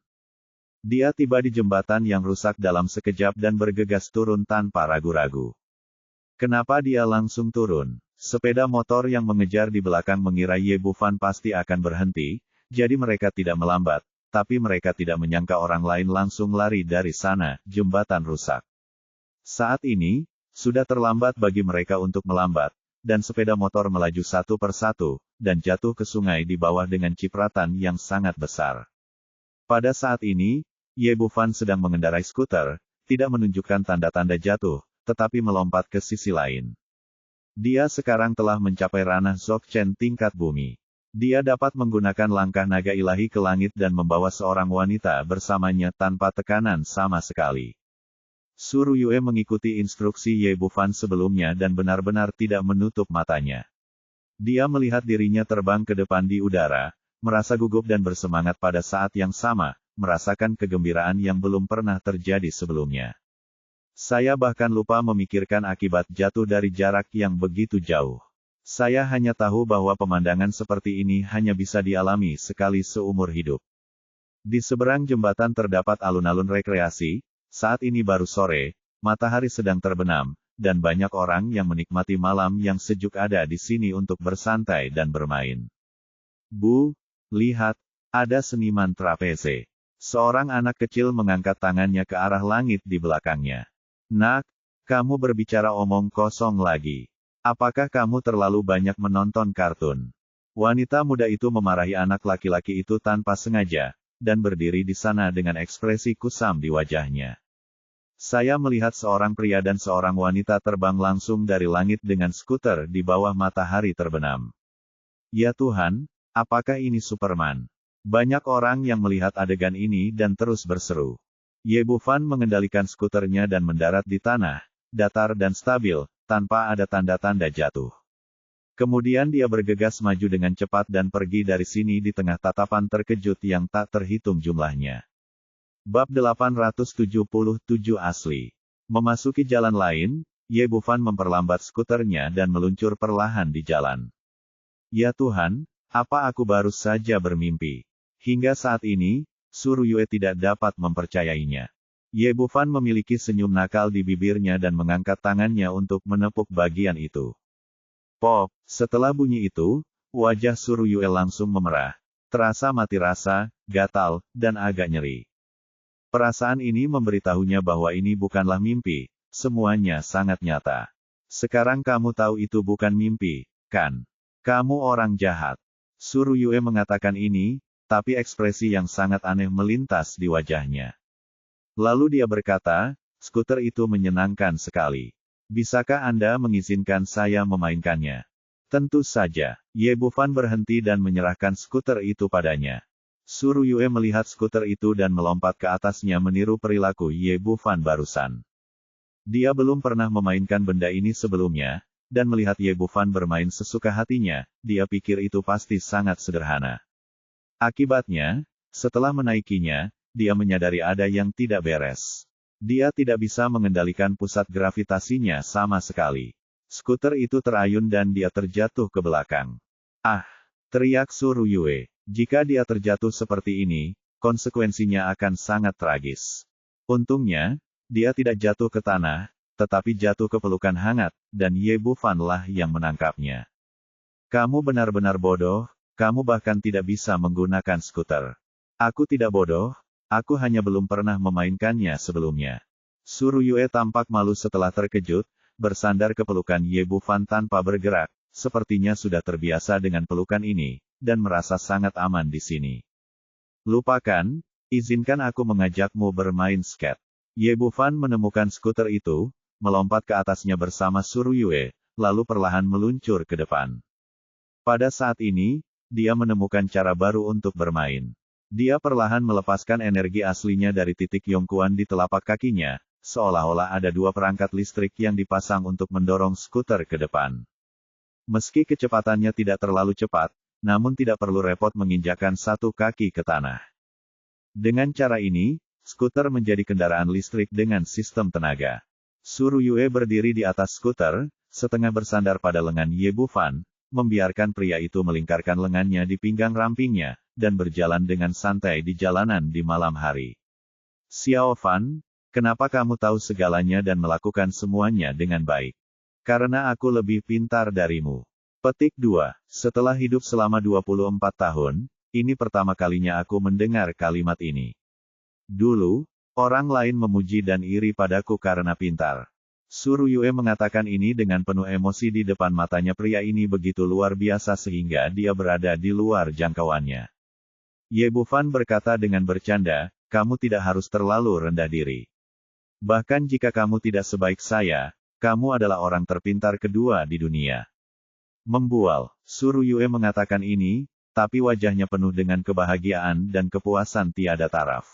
A: Dia tiba di jembatan yang rusak dalam sekejap dan bergegas turun tanpa ragu-ragu. Kenapa dia langsung turun? Sepeda motor yang mengejar di belakang mengira Ye Bufan pasti akan berhenti, jadi mereka tidak melambat, tapi mereka tidak menyangka orang lain langsung lari dari sana, jembatan rusak. Saat ini, sudah terlambat bagi mereka untuk melambat, dan sepeda motor melaju satu persatu, dan jatuh ke sungai di bawah dengan cipratan yang sangat besar. Pada saat ini, Ye Bufan sedang mengendarai skuter, tidak menunjukkan tanda-tanda jatuh, tetapi melompat ke sisi lain. Dia sekarang telah mencapai ranah Dzogchen tingkat bumi. Dia dapat menggunakan langkah naga ilahi ke langit dan membawa seorang wanita bersamanya tanpa tekanan sama sekali. Suruyue mengikuti instruksi Ye Bufan sebelumnya dan benar-benar tidak menutup matanya. Dia melihat dirinya terbang ke depan di udara, merasa gugup dan bersemangat pada saat yang sama, merasakan kegembiraan yang belum pernah terjadi sebelumnya. Saya bahkan lupa memikirkan akibat jatuh dari jarak yang begitu jauh. Saya hanya tahu bahwa pemandangan seperti ini hanya bisa dialami sekali seumur hidup. Di seberang jembatan terdapat alun-alun rekreasi, saat ini baru sore, matahari sedang terbenam, dan banyak orang yang menikmati malam yang sejuk ada di sini untuk bersantai dan bermain. Bu, lihat, ada seniman trapeze. Seorang anak kecil mengangkat tangannya ke arah langit di belakangnya. Nak, kamu berbicara omong kosong lagi. Apakah kamu terlalu banyak menonton kartun? Wanita muda itu memarahi anak laki-laki itu tanpa sengaja, dan berdiri di sana dengan ekspresi kusam di wajahnya. Saya melihat seorang pria dan seorang wanita terbang langsung dari langit dengan skuter di bawah matahari terbenam. Ya Tuhan, apakah ini Superman? Banyak orang yang melihat adegan ini dan terus berseru. Ye Bufan mengendalikan skuternya dan mendarat di tanah, datar dan stabil, tanpa ada tanda-tanda jatuh. Kemudian dia bergegas maju dengan cepat dan pergi dari sini di tengah tatapan terkejut yang tak terhitung jumlahnya. Bab 877 asli. Memasuki jalan lain, Ye Bufan memperlambat skuternya dan meluncur perlahan di jalan. Ya Tuhan, apa aku baru saja bermimpi? Hingga saat ini, Suruyue tidak dapat mempercayainya. Ye Bufan memiliki senyum nakal di bibirnya dan mengangkat tangannya untuk menepuk bagian itu. Pop, setelah bunyi itu, wajah Suruyue langsung memerah. Terasa mati rasa, gatal, dan agak nyeri. Perasaan ini memberitahunya bahwa ini bukanlah mimpi, semuanya sangat nyata. Sekarang kamu tahu itu bukan mimpi, kan? Kamu orang jahat. Suruyue mengatakan ini, tapi ekspresi yang sangat aneh melintas di wajahnya. Lalu dia berkata, skuter itu menyenangkan sekali. Bisakah Anda mengizinkan saya memainkannya? Tentu saja. Ye Bufan berhenti dan menyerahkan skuter itu padanya. Suruyue melihat skuter itu dan melompat ke atasnya meniru perilaku Ye Bufan barusan. Dia belum pernah memainkan benda ini sebelumnya, dan melihat Ye Bufan bermain sesuka hatinya, dia pikir itu pasti sangat sederhana. Akibatnya, setelah menaikinya, dia menyadari ada yang tidak beres. Dia tidak bisa mengendalikan pusat gravitasinya sama sekali. Skuter itu terayun dan dia terjatuh ke belakang. Ah! Teriak Suruyue. Jika dia terjatuh seperti ini, konsekuensinya akan sangat tragis. Untungnya, dia tidak jatuh ke tanah, tetapi jatuh ke pelukan hangat, dan Ye Bufan lah yang menangkapnya. Kamu benar-benar bodoh, kamu bahkan tidak bisa menggunakan skuter. Aku tidak bodoh, aku hanya belum pernah memainkannya sebelumnya. Suruyue tampak malu setelah terkejut, bersandar ke pelukan Ye Bufan tanpa bergerak, sepertinya sudah terbiasa dengan pelukan ini, dan merasa sangat aman di sini. Lupakan, izinkan aku mengajakmu bermain skate. Ye Bufan menemukan skuter itu, melompat ke atasnya bersama Suruyue, lalu perlahan meluncur ke depan. Pada saat ini, dia menemukan cara baru untuk bermain. Dia perlahan melepaskan energi aslinya dari titik Yongkuan di telapak kakinya, seolah-olah ada dua perangkat listrik yang dipasang untuk mendorong skuter ke depan. Meski kecepatannya tidak terlalu cepat, namun tidak perlu repot menginjakkan satu kaki ke tanah. Dengan cara ini, skuter menjadi kendaraan listrik dengan sistem tenaga. Suruyue berdiri di atas skuter, setengah bersandar pada lengan Ye Bufan, membiarkan pria itu melingkarkan lengannya di pinggang rampingnya, dan berjalan dengan santai di jalanan di malam hari. Xiao Fan, kenapa kamu tahu segalanya dan melakukan semuanya dengan baik? Karena aku lebih pintar darimu. Petik 2. Setelah hidup selama 24 tahun, ini pertama kalinya aku mendengar kalimat ini. Dulu, orang lain memuji dan iri padaku karena pintar. Suruyue mengatakan ini dengan penuh emosi di depan matanya pria ini begitu luar biasa sehingga dia berada di luar jangkauannya. Ye Bufan berkata dengan bercanda, kamu tidak harus terlalu rendah diri. Bahkan jika kamu tidak sebaik saya, kamu adalah orang terpintar kedua di dunia. Membual, Suruyue mengatakan ini, tapi wajahnya penuh dengan kebahagiaan dan kepuasan tiada taraf.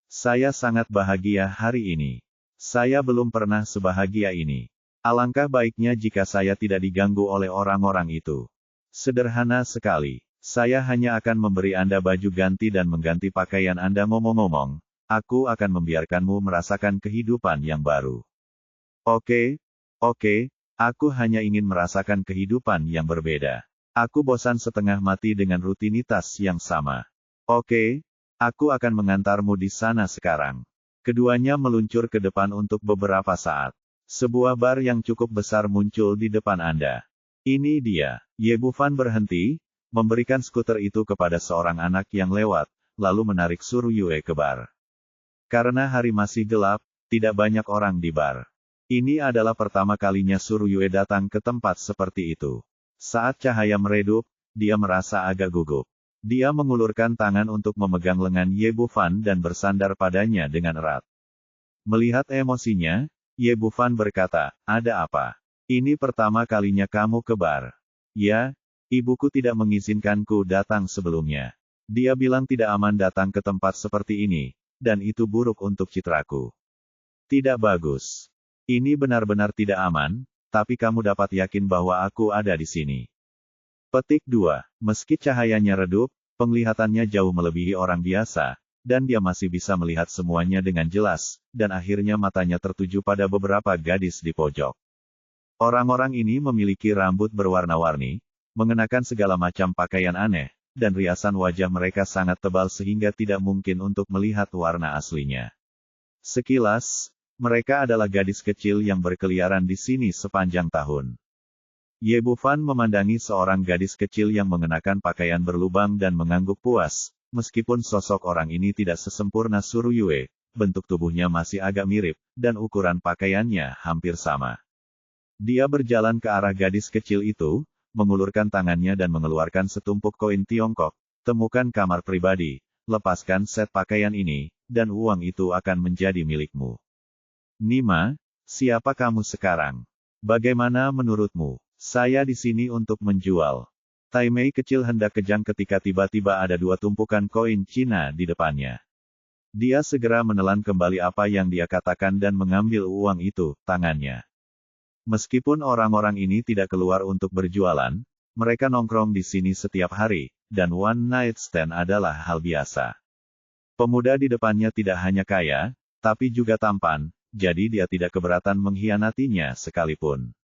A: Saya sangat bahagia hari ini. Saya belum pernah sebahagia ini. Alangkah baiknya jika saya tidak diganggu oleh orang-orang itu. Sederhana sekali. Saya hanya akan memberi Anda baju ganti dan mengganti pakaian Anda ngomong-ngomong. Aku akan membiarkanmu merasakan kehidupan yang baru. Oke. Aku hanya ingin merasakan kehidupan yang berbeda. Aku bosan setengah mati dengan rutinitas yang sama. Oke, aku akan mengantarmu di sana sekarang. Keduanya meluncur ke depan untuk beberapa saat. Sebuah bar yang cukup besar muncul di depan Anda. Ini dia. Ye Bufan berhenti, memberikan skuter itu kepada seorang anak yang lewat, lalu menarik Suruyue ke bar. Karena hari masih gelap, tidak banyak orang di bar. Ini adalah pertama kalinya Suruyue datang ke tempat seperti itu. Saat cahaya meredup, dia merasa agak gugup. Dia mengulurkan tangan untuk memegang lengan Ye Bufan dan bersandar padanya dengan erat. Melihat emosinya, Ye Bufan berkata, ada apa? Ini pertama kalinya kamu ke bar. Ya, ibuku tidak mengizinkanku datang sebelumnya. Dia bilang tidak aman datang ke tempat seperti ini, dan itu buruk untuk citraku. Tidak bagus. Ini benar-benar tidak aman, tapi kamu dapat yakin bahwa aku ada di sini. Petik 2. Meski cahayanya redup, penglihatannya jauh melebihi orang biasa, dan dia masih bisa melihat semuanya dengan jelas, dan akhirnya matanya tertuju pada beberapa gadis di pojok. Orang-orang ini memiliki rambut berwarna-warni, mengenakan segala macam pakaian aneh, dan riasan wajah mereka sangat tebal sehingga tidak mungkin untuk melihat warna aslinya. Sekilas, mereka adalah gadis kecil yang berkeliaran di sini sepanjang tahun. Ye Bufan memandangi seorang gadis kecil yang mengenakan pakaian berlubang dan mengangguk puas, meskipun sosok orang ini tidak sesempurna Suruyue, bentuk tubuhnya masih agak mirip, dan ukuran pakaiannya hampir sama. Dia berjalan ke arah gadis kecil itu, mengulurkan tangannya dan mengeluarkan setumpuk koin Tiongkok. Temukan kamar pribadi, lepaskan set pakaian ini, dan uang itu akan menjadi milikmu. Nima, siapa kamu sekarang? Bagaimana menurutmu? Saya di sini untuk menjual. Tai Mei kecil hendak kejang ketika tiba-tiba ada dua tumpukan koin Cina di depannya. Dia segera menelan kembali apa yang dia katakan dan mengambil uang itu, tangannya. Meskipun orang-orang ini tidak keluar untuk berjualan, mereka nongkrong di sini setiap hari, dan one night stand adalah hal biasa. Pemuda di depannya tidak hanya kaya, tapi juga tampan, jadi dia tidak keberatan mengkhianatinya sekalipun.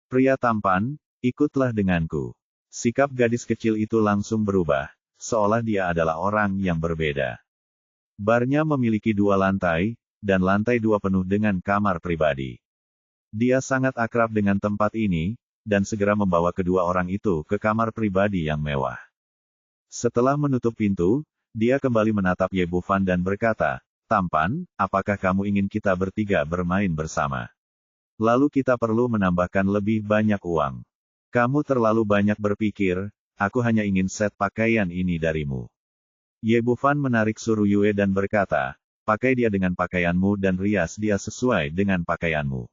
A: Pria tampan, ikutlah denganku. Sikap gadis kecil itu langsung berubah, seolah dia adalah orang yang berbeda. Barnya memiliki 2 lantai, dan lantai 2 penuh dengan kamar pribadi. Dia sangat akrab dengan tempat ini, dan segera membawa kedua orang itu ke kamar pribadi yang mewah. Setelah menutup pintu, dia kembali menatap Ye Bufan dan berkata, "Tampan, apakah kamu ingin kita bertiga bermain bersama? Lalu kita perlu menambahkan lebih banyak uang. Kamu terlalu banyak berpikir, aku hanya ingin set pakaian ini darimu." Ye Bufan menarik Suruyue dan berkata, "Pakai dia dengan pakaianmu dan rias dia sesuai dengan pakaianmu.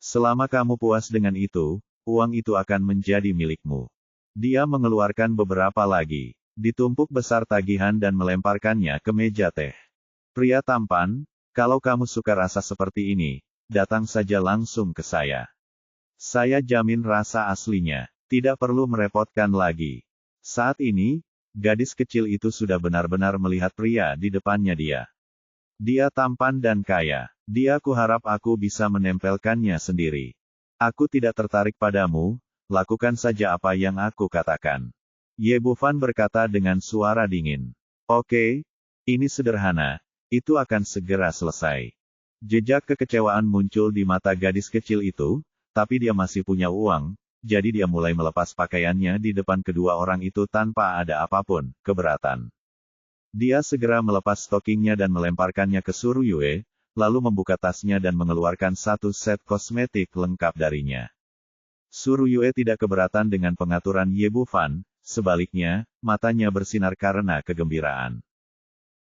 A: Selama kamu puas dengan itu, uang itu akan menjadi milikmu." Dia mengeluarkan beberapa lagi, ditumpuk besar tagihan dan melemparkannya ke meja teh. "Pria tampan, kalau kamu suka rasa seperti ini, datang saja langsung ke saya. Saya jamin rasa aslinya, tidak perlu merepotkan lagi." Saat ini, gadis kecil itu sudah benar-benar melihat pria di depannya dia. Dia tampan dan kaya. Dia kuharap aku bisa menempelkannya sendiri. Aku tidak tertarik padamu, lakukan saja apa yang aku katakan. Ye Bufan berkata dengan suara dingin. "Oke, ini sederhana, itu akan segera selesai." Jejak kekecewaan muncul di mata gadis kecil itu, tapi dia masih punya uang, jadi dia mulai melepas pakaiannya di depan kedua orang itu tanpa ada apapun keberatan. Dia segera melepas stokingnya dan melemparkannya ke Suruyue, lalu membuka tasnya dan mengeluarkan 1 set kosmetik lengkap darinya. Suruyue tidak keberatan dengan pengaturan Ye Bufan, sebaliknya, matanya bersinar karena kegembiraan.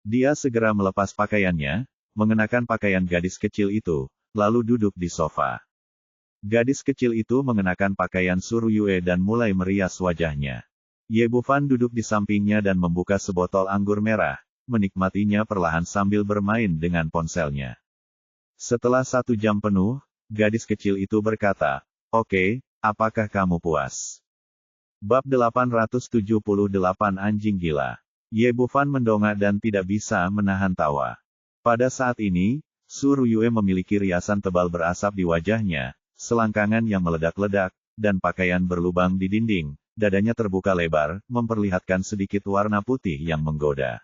A: Dia segera melepas pakaiannya, mengenakan pakaian gadis kecil itu, lalu duduk di sofa. Gadis kecil itu mengenakan pakaian Suruyue dan mulai merias wajahnya. Ye Bufan duduk di sampingnya dan membuka sebotol anggur merah, menikmatinya perlahan sambil bermain dengan ponselnya. Setelah 1 jam penuh, gadis kecil itu berkata, "Oke, apakah kamu puas?" Bab 878 Anjing Gila. Ye Bufan mendongak dan tidak bisa menahan tawa. Pada saat ini, Suruyue memiliki riasan tebal berasap di wajahnya, selangkangan yang meledak-ledak, dan pakaian berlubang di dinding, dadanya terbuka lebar, memperlihatkan sedikit warna putih yang menggoda.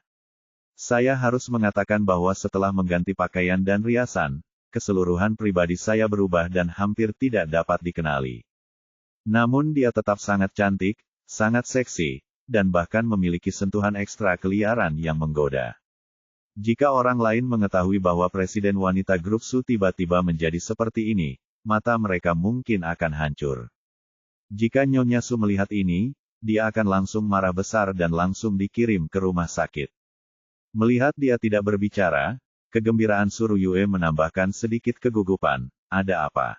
A: Saya harus mengatakan bahwa setelah mengganti pakaian dan riasan, keseluruhan pribadi saya berubah dan hampir tidak dapat dikenali. Namun dia tetap sangat cantik, sangat seksi, dan bahkan memiliki sentuhan ekstra keliaran yang menggoda. Jika orang lain mengetahui bahwa presiden wanita grup Su tiba-tiba menjadi seperti ini, mata mereka mungkin akan hancur. Jika Nyonya Su melihat ini, dia akan langsung marah besar dan langsung dikirim ke rumah sakit. Melihat dia tidak berbicara, kegembiraan Suruyue menambahkan sedikit kegugupan. "Ada apa?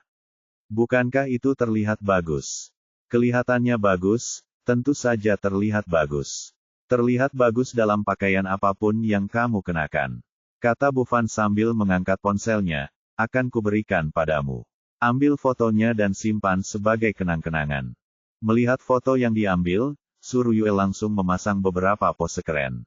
A: Bukankah itu terlihat bagus?" "Kelihatannya bagus, tentu saja terlihat bagus. Terlihat bagus dalam pakaian apapun yang kamu kenakan," kata Bufan sambil mengangkat ponselnya, "akan kuberikan padamu. Ambil fotonya dan simpan sebagai kenang-kenangan." Melihat foto yang diambil, Suruyue langsung memasang beberapa pose keren.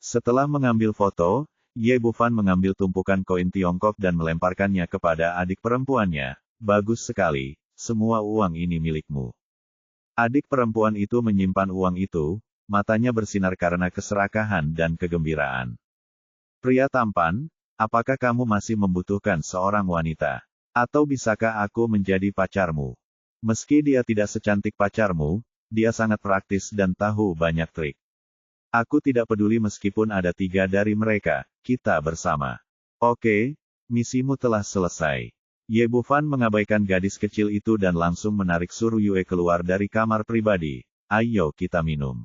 A: Setelah mengambil foto, Ye Bufan mengambil tumpukan koin Tiongkok dan melemparkannya kepada adik perempuannya. "Bagus sekali, semua uang ini milikmu." Adik perempuan itu menyimpan uang itu, matanya bersinar karena keserakahan dan kegembiraan. "Pria tampan, apakah kamu masih membutuhkan seorang wanita? Atau bisakah aku menjadi pacarmu?" Meski dia tidak secantik pacarmu, dia sangat praktis dan tahu banyak trik. "Aku tidak peduli meskipun ada 3 dari mereka, kita bersama." "Oke, misimu telah selesai." Ye Bufan mengabaikan gadis kecil itu dan langsung menarik Suruyue keluar dari kamar pribadi. "Ayo kita minum."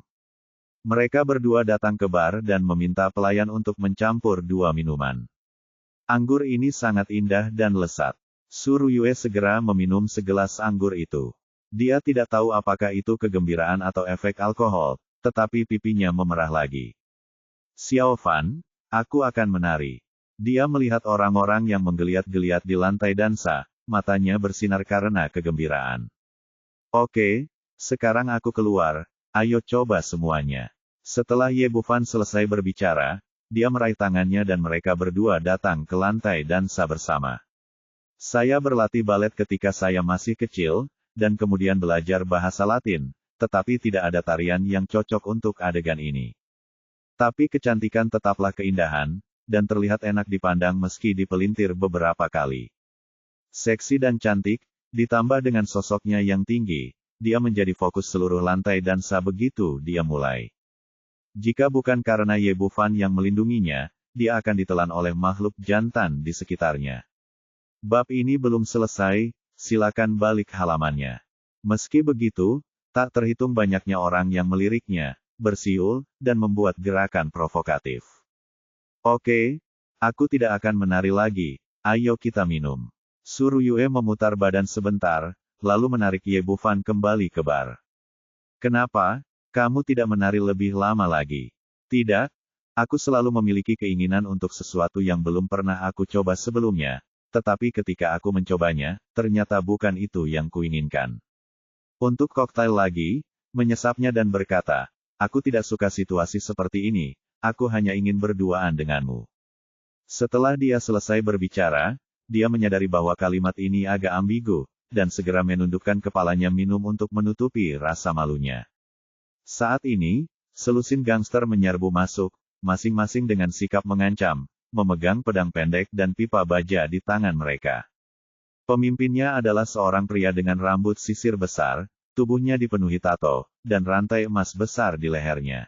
A: Mereka berdua datang ke bar dan meminta pelayan untuk mencampur 2 minuman. Anggur ini sangat indah dan lezat. Suruyue segera meminum segelas anggur itu. Dia tidak tahu apakah itu kegembiraan atau efek alkohol, tetapi pipinya memerah lagi. Xiao Fan, aku akan menari. Dia melihat orang-orang yang menggeliat-geliat di lantai dansa, matanya bersinar karena kegembiraan. Oke, sekarang aku keluar, ayo coba semuanya. Setelah Ye Bufan selesai berbicara, dia meraih tangannya dan mereka berdua datang ke lantai dansa bersama. Saya berlatih balet ketika saya masih kecil, dan kemudian belajar bahasa Latin, tetapi tidak ada tarian yang cocok untuk adegan ini. Tapi kecantikan tetaplah keindahan, dan terlihat enak dipandang meski dipelintir beberapa kali. Seksi dan cantik, ditambah dengan sosoknya yang tinggi, dia menjadi fokus seluruh lantai dansa begitu dia mulai. Jika bukan karena Ye Bufan yang melindunginya, dia akan ditelan oleh makhluk jantan di sekitarnya. Bab ini belum selesai, silakan balik halamannya. Meski begitu, tak terhitung banyaknya orang yang meliriknya, bersiul, dan membuat gerakan provokatif. Oke, aku tidak akan menari lagi, ayo kita minum. Su Ruyue memutar badan sebentar, lalu menarik Ye Bufan kembali ke bar. Kenapa? Kamu tidak menari lebih lama lagi. Tidak, aku selalu memiliki keinginan untuk sesuatu yang belum pernah aku coba sebelumnya, tetapi ketika aku mencobanya, ternyata bukan itu yang kuinginkan. Untuk koktail lagi, menyesapnya dan berkata, aku tidak suka situasi seperti ini, aku hanya ingin berduaan denganmu. Setelah dia selesai berbicara, dia menyadari bahwa kalimat ini agak ambigu, dan segera menundukkan kepalanya minum untuk menutupi rasa malunya. Saat ini, selusin gangster menyerbu masuk, masing-masing dengan sikap mengancam, memegang pedang pendek dan pipa baja di tangan mereka. Pemimpinnya adalah seorang pria dengan rambut sisir besar, tubuhnya dipenuhi tato, dan rantai emas besar di lehernya.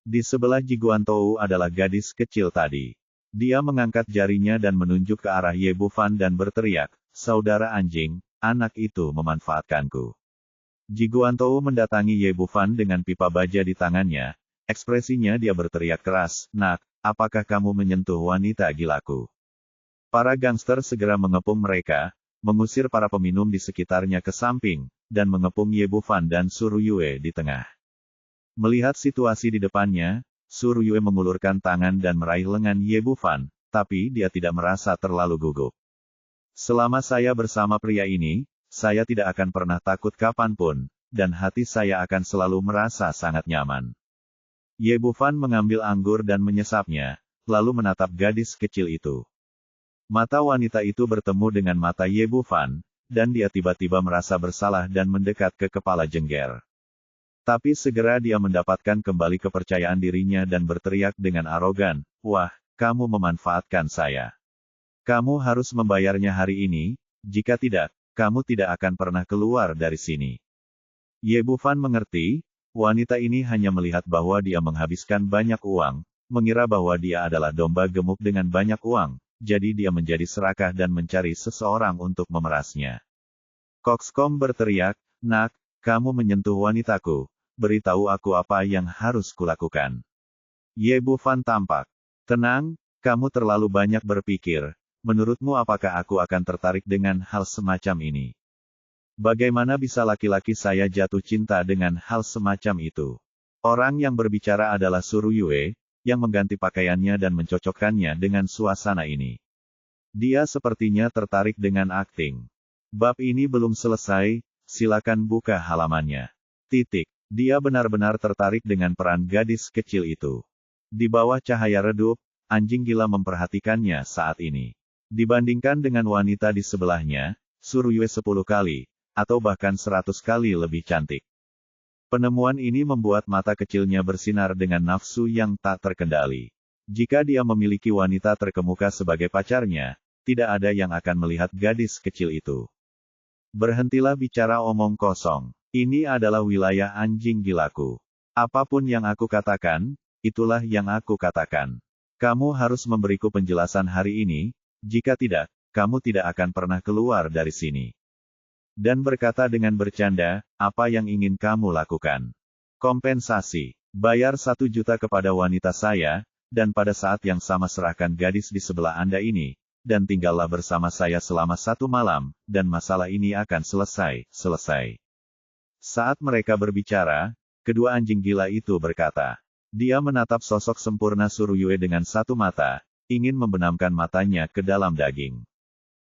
A: Di sebelah Ji Guantou adalah gadis kecil tadi. Dia mengangkat jarinya dan menunjuk ke arah Ye Bufan dan berteriak, saudara anjing, anak itu memanfaatkanku. Ji Guantou mendatangi Ye Bufan dengan pipa baja di tangannya, ekspresinya dia berteriak keras, nak, apakah kamu menyentuh wanita gilaku? Para gangster segera mengepung mereka, mengusir para peminum di sekitarnya ke samping, dan mengepung Ye Bufan dan Su Ruyue di tengah. Melihat situasi di depannya, Su Ruyue mengulurkan tangan dan meraih lengan Ye Bufan, tapi dia tidak merasa terlalu gugup. Selama saya bersama pria ini, saya tidak akan pernah takut kapanpun, dan hati saya akan selalu merasa sangat nyaman. Ye Bufan mengambil anggur dan menyesapnya, lalu menatap gadis kecil itu. Mata wanita itu bertemu dengan mata Ye Bufan, dan dia tiba-tiba merasa bersalah dan mendekat ke kepala jengger. Tapi segera dia mendapatkan kembali kepercayaan dirinya dan berteriak dengan arogan, wah, kamu memanfaatkan saya. Kamu harus membayarnya hari ini, jika tidak, kamu tidak akan pernah keluar dari sini. Ye Bufan mengerti, wanita ini hanya melihat bahwa dia menghabiskan banyak uang, mengira bahwa dia adalah domba gemuk dengan banyak uang, jadi dia menjadi serakah dan mencari seseorang untuk memerasnya. Coxcomb berteriak, nak, kamu menyentuh wanitaku, beritahu aku apa yang harus kulakukan. Ye Bufan tampak tenang, kamu terlalu banyak berpikir. Menurutmu apakah aku akan tertarik dengan hal semacam ini? Bagaimana bisa laki-laki saya jatuh cinta dengan hal semacam itu? Orang yang berbicara adalah Su Ruyue, yang mengganti pakaiannya dan mencocokkannya dengan suasana ini. Dia sepertinya tertarik dengan akting. Bab ini belum selesai, silakan buka halamannya. Dia benar-benar tertarik dengan peran gadis kecil itu. Di bawah cahaya redup, anjing gila memperhatikannya saat ini. Dibandingkan dengan wanita di sebelahnya, Su Ruyue 10 kali, atau bahkan 100 kali lebih cantik. Penemuan ini membuat mata kecilnya bersinar dengan nafsu yang tak terkendali. Jika dia memiliki wanita terkemuka sebagai pacarnya, tidak ada yang akan melihat gadis kecil itu. Berhentilah bicara omong kosong. Ini adalah wilayah anjing gilaku. Apapun yang aku katakan, itulah yang aku katakan. Kamu harus memberiku penjelasan hari ini, jika tidak, kamu tidak akan pernah keluar dari sini. Dan berkata dengan bercanda, apa yang ingin kamu lakukan? Kompensasi. Bayar 1 juta kepada wanita saya, dan pada saat yang sama serahkan gadis di sebelah Anda ini, dan tinggallah bersama saya selama 1 malam, dan masalah ini akan selesai. Saat mereka berbicara, kedua anjing gila itu berkata. Dia menatap sosok sempurna Suryue dengan satu mata, ingin membenamkan matanya ke dalam daging.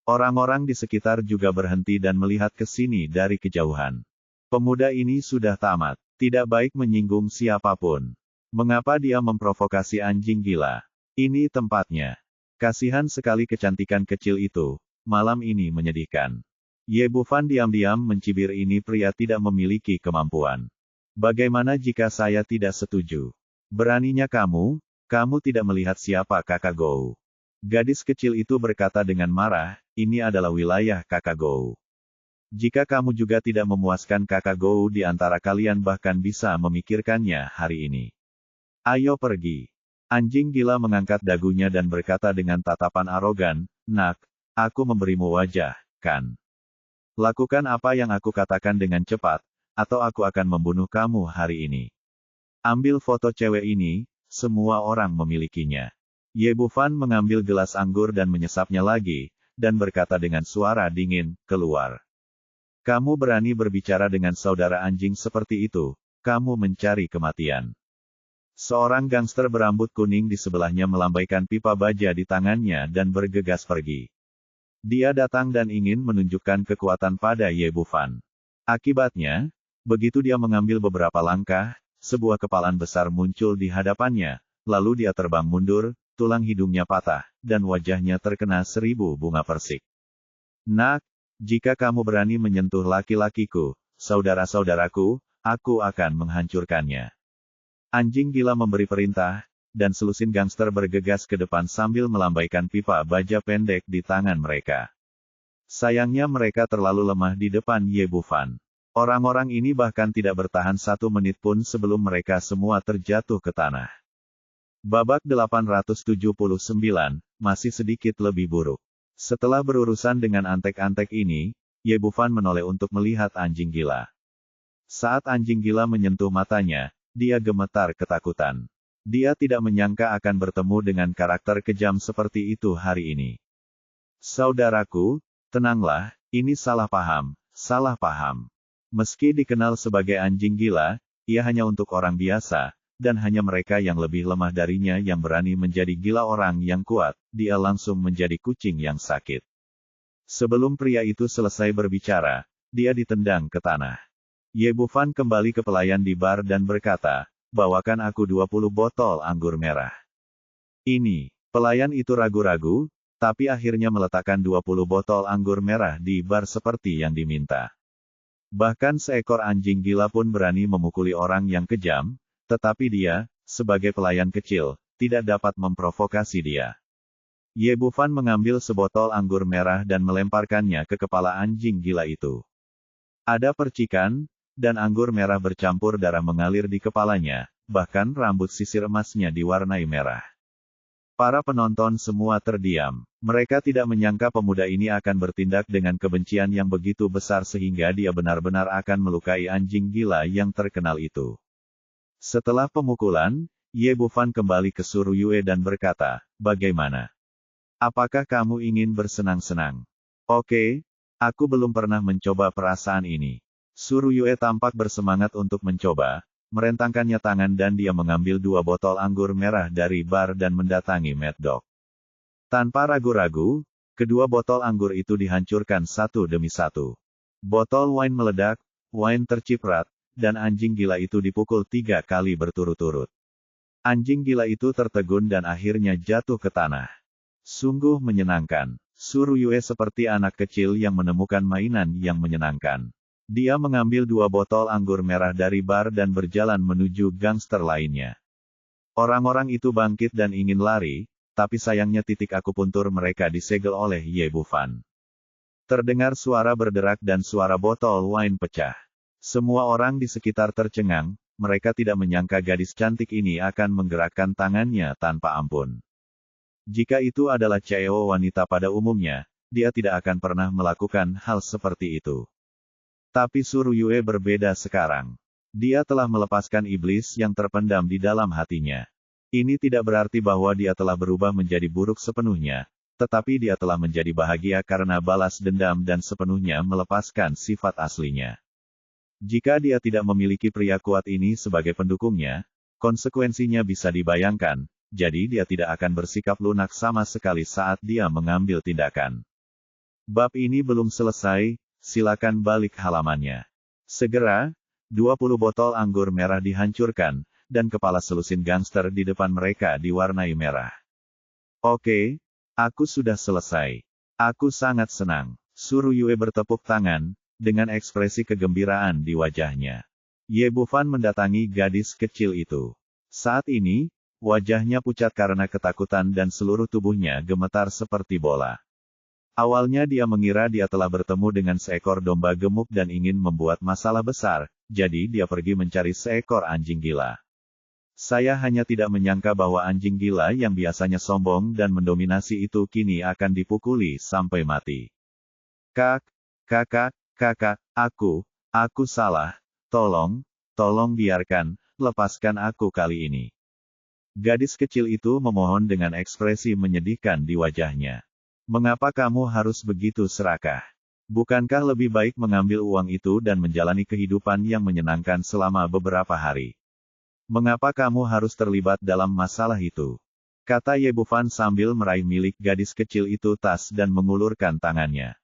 A: Orang-orang di sekitar juga berhenti dan melihat ke sini dari kejauhan. Pemuda ini sudah tamat, tidak baik menyinggung siapapun. Mengapa dia memprovokasi anjing gila? Ini tempatnya. Kasihan sekali kecantikan kecil itu, malam ini menyedihkan. Ye Bufan diam-diam mencibir, ini pria tidak memiliki kemampuan. Bagaimana jika saya tidak setuju? Beraninya kamu tidak melihat siapa kakak Gou. Gadis kecil itu berkata dengan marah, ini adalah wilayah kakak Gou. Jika kamu juga tidak memuaskan kakak Gou di antara kalian bahkan bisa memikirkannya hari ini. Ayo pergi. Anjing gila mengangkat dagunya dan berkata dengan tatapan arogan, nak, aku memberimu wajah, kan? Lakukan apa yang aku katakan dengan cepat, atau aku akan membunuh kamu hari ini. Ambil foto cewek ini, semua orang memilikinya. Ye Bufan mengambil gelas anggur dan menyesapnya lagi, dan berkata dengan suara dingin, keluar. Kamu berani berbicara dengan saudara anjing seperti itu, kamu mencari kematian. Seorang gangster berambut kuning di sebelahnya melambaikan pipa baja di tangannya dan bergegas pergi. Dia datang dan ingin menunjukkan kekuatan pada Ye Bufan. Akibatnya, begitu dia mengambil beberapa langkah, sebuah kepalan besar muncul di hadapannya, lalu dia terbang mundur, tulang hidungnya patah, dan wajahnya terkena 1000 bunga persik. Nak, jika kamu berani menyentuh laki-lakiku, saudara-saudaraku, aku akan menghancurkannya. Anjing gila memberi perintah, dan selusin gangster bergegas ke depan sambil melambaikan pipa baja pendek di tangan mereka. Sayangnya mereka terlalu lemah di depan Ye Bufan. Orang-orang ini bahkan tidak bertahan 1 menit pun sebelum mereka semua terjatuh ke tanah. Babak 879, masih sedikit lebih buruk. Setelah berurusan dengan antek-antek ini, Ye Bufan menoleh untuk melihat anjing gila. Saat anjing gila menyentuh matanya, dia gemetar ketakutan. Dia tidak menyangka akan bertemu dengan karakter kejam seperti itu hari ini. Saudaraku, tenanglah, ini salah paham, salah paham. Meski dikenal sebagai anjing gila, ia hanya untuk orang biasa, dan hanya mereka yang lebih lemah darinya yang berani menjadi gila orang yang kuat, dia langsung menjadi kucing yang sakit. Sebelum pria itu selesai berbicara, dia ditendang ke tanah. Ye Bufan kembali ke pelayan di bar dan berkata, bawakan aku 20 botol anggur merah. Ini, pelayan itu ragu-ragu, tapi akhirnya meletakkan 20 botol anggur merah di bar seperti yang diminta. Bahkan seekor anjing gila pun berani memukuli orang yang kejam, tetapi dia, sebagai pelayan kecil, tidak dapat memprovokasi dia. Ye Bufan mengambil sebotol anggur merah dan melemparkannya ke kepala anjing gila itu. Ada percikan, dan anggur merah bercampur darah mengalir di kepalanya, bahkan rambut sisir emasnya diwarnai merah. Para penonton semua terdiam. Mereka tidak menyangka pemuda ini akan bertindak dengan kebencian yang begitu besar sehingga dia benar-benar akan melukai anjing gila yang terkenal itu. Setelah pemukulan, Ye Bufan kembali ke Suryue dan berkata, bagaimana? Apakah kamu ingin bersenang-senang? Oke, aku belum pernah mencoba perasaan ini. Suryue tampak bersemangat untuk mencoba, merentangkannya tangan dan dia mengambil 2 botol anggur merah dari bar dan mendatangi Mad Dog. Tanpa ragu-ragu, kedua botol anggur itu dihancurkan satu demi satu. Botol wine meledak, wine terciprat, dan anjing gila itu dipukul 3 kali berturut-turut. Anjing gila itu tertegun dan akhirnya jatuh ke tanah. Sungguh menyenangkan. Suryue seperti anak kecil yang menemukan mainan yang menyenangkan. Dia mengambil 2 botol anggur merah dari bar dan berjalan menuju gangster lainnya. Orang-orang itu bangkit dan ingin lari, tapi sayangnya titik akupuntur mereka disegel oleh Ye Bufan. Terdengar suara berderak dan suara botol wine pecah. Semua orang di sekitar tercengang, mereka tidak menyangka gadis cantik ini akan menggerakkan tangannya tanpa ampun. Jika itu adalah cewek wanita pada umumnya, dia tidak akan pernah melakukan hal seperti itu. Tapi Suryue berbeda sekarang. Dia telah melepaskan iblis yang terpendam di dalam hatinya. Ini tidak berarti bahwa dia telah berubah menjadi buruk sepenuhnya, tetapi dia telah menjadi bahagia karena balas dendam dan sepenuhnya melepaskan sifat aslinya. Jika dia tidak memiliki pria kuat ini sebagai pendukungnya, konsekuensinya bisa dibayangkan, jadi dia tidak akan bersikap lunak sama sekali saat dia mengambil tindakan. Bab ini belum selesai, silakan balik halamannya. Segera, 20 botol anggur merah dihancurkan, dan kepala selusin gangster di depan mereka diwarnai merah. Oke, aku sudah selesai. Aku sangat senang. Suruyue bertepuk tangan, dengan ekspresi kegembiraan di wajahnya. Ye Bufan mendatangi gadis kecil itu. Saat ini, wajahnya pucat karena ketakutan dan seluruh tubuhnya gemetar seperti bola. Awalnya dia mengira dia telah bertemu dengan seekor domba gemuk dan ingin membuat masalah besar, jadi dia pergi mencari seekor anjing gila. Saya hanya tidak menyangka bahwa anjing gila yang biasanya sombong dan mendominasi itu kini akan dipukuli sampai mati. Kakak, aku salah, tolong biarkan, lepaskan aku kali ini. Gadis kecil itu memohon dengan ekspresi menyedihkan di wajahnya. Mengapa kamu harus begitu serakah? Bukankah lebih baik mengambil uang itu dan menjalani kehidupan yang menyenangkan selama beberapa hari? Mengapa kamu harus terlibat dalam masalah itu? Kata Ye Bufan sambil meraih milik gadis kecil itu tas dan mengulurkan tangannya.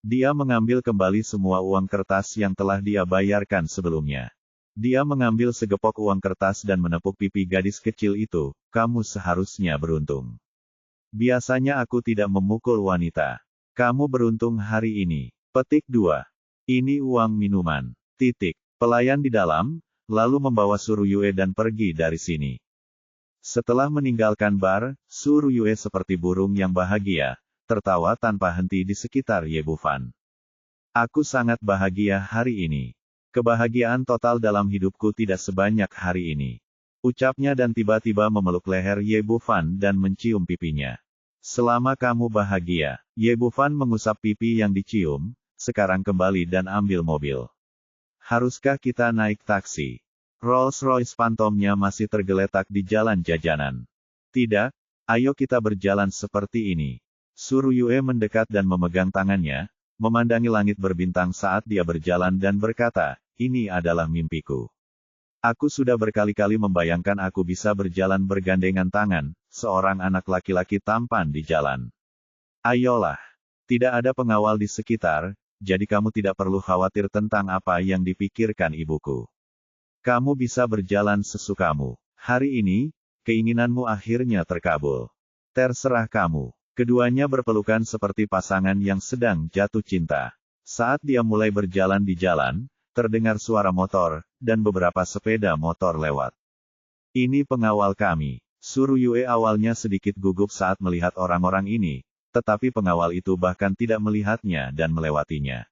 A: Dia mengambil kembali semua uang kertas yang telah dia bayarkan sebelumnya. Dia mengambil segepok uang kertas dan menepuk pipi gadis kecil itu. Kamu seharusnya beruntung. Biasanya aku tidak memukul wanita. Kamu beruntung hari ini. Petik 2. Ini uang minuman. Pelayan di dalam, lalu membawa Suruyue dan pergi dari sini. Setelah meninggalkan bar, Suruyue seperti burung yang bahagia, tertawa tanpa henti di sekitar Ye Bufan. Aku sangat bahagia hari ini. Kebahagiaan total dalam hidupku tidak sebanyak hari ini. Ucapnya dan tiba-tiba memeluk leher Ye Bufan dan mencium pipinya. Selama kamu bahagia, Ye Bufan mengusap pipi yang dicium, sekarang kembali dan ambil mobil. Haruskah kita naik taksi? Rolls-Royce Phantomnya masih tergeletak di jalan jajanan. Tidak, ayo kita berjalan seperti ini. Suruyue mendekat dan memegang tangannya, memandangi langit berbintang saat dia berjalan dan berkata, ini adalah mimpiku. Aku sudah berkali-kali membayangkan aku bisa berjalan bergandengan tangan, seorang anak laki-laki tampan di jalan. Ayolah. Tidak ada pengawal di sekitar, jadi kamu tidak perlu khawatir tentang apa yang dipikirkan ibuku. Kamu bisa berjalan sesukamu. Hari ini, keinginanmu akhirnya terkabul. Terserah kamu. Keduanya berpelukan seperti pasangan yang sedang jatuh cinta. Saat dia mulai berjalan di jalan, terdengar suara motor, dan beberapa sepeda motor lewat. Ini pengawal kami. Suruyue awalnya sedikit gugup saat melihat orang-orang ini, tetapi pengawal itu bahkan tidak melihatnya dan melewatinya.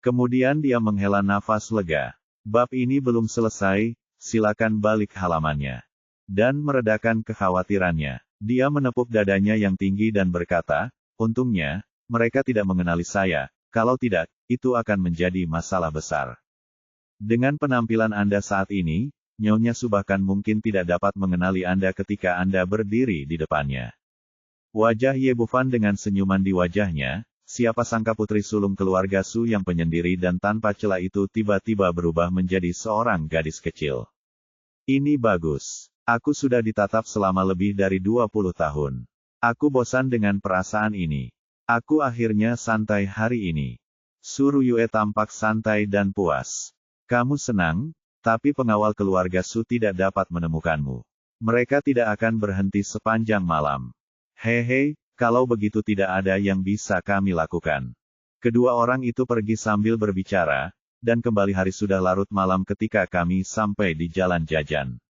A: Kemudian dia menghela nafas lega. Bab ini belum selesai, silakan balik halamannya. Dan meredakan kekhawatirannya. Dia menepuk dadanya yang tinggi dan berkata, untungnya, mereka tidak mengenali saya, kalau tidak, itu akan menjadi masalah besar. Dengan penampilan Anda saat ini, Nyonya Su bahkan mungkin tidak dapat mengenali Anda ketika Anda berdiri di depannya. Wajah Ye Bufan dengan senyuman di wajahnya, siapa sangka putri sulung keluarga Su yang penyendiri dan tanpa celah itu tiba-tiba berubah menjadi seorang gadis kecil. Ini bagus. Aku sudah ditatap selama lebih dari 20 tahun. Aku bosan dengan perasaan ini. Aku akhirnya santai hari ini. Suruyue tampak santai dan puas. Kamu senang, tapi pengawal keluarga Su tidak dapat menemukanmu. Mereka tidak akan berhenti sepanjang malam. Hehe, kalau begitu tidak ada yang bisa kami lakukan. Kedua orang itu pergi sambil berbicara, dan kembali hari sudah larut malam ketika kami sampai di jalan jajan.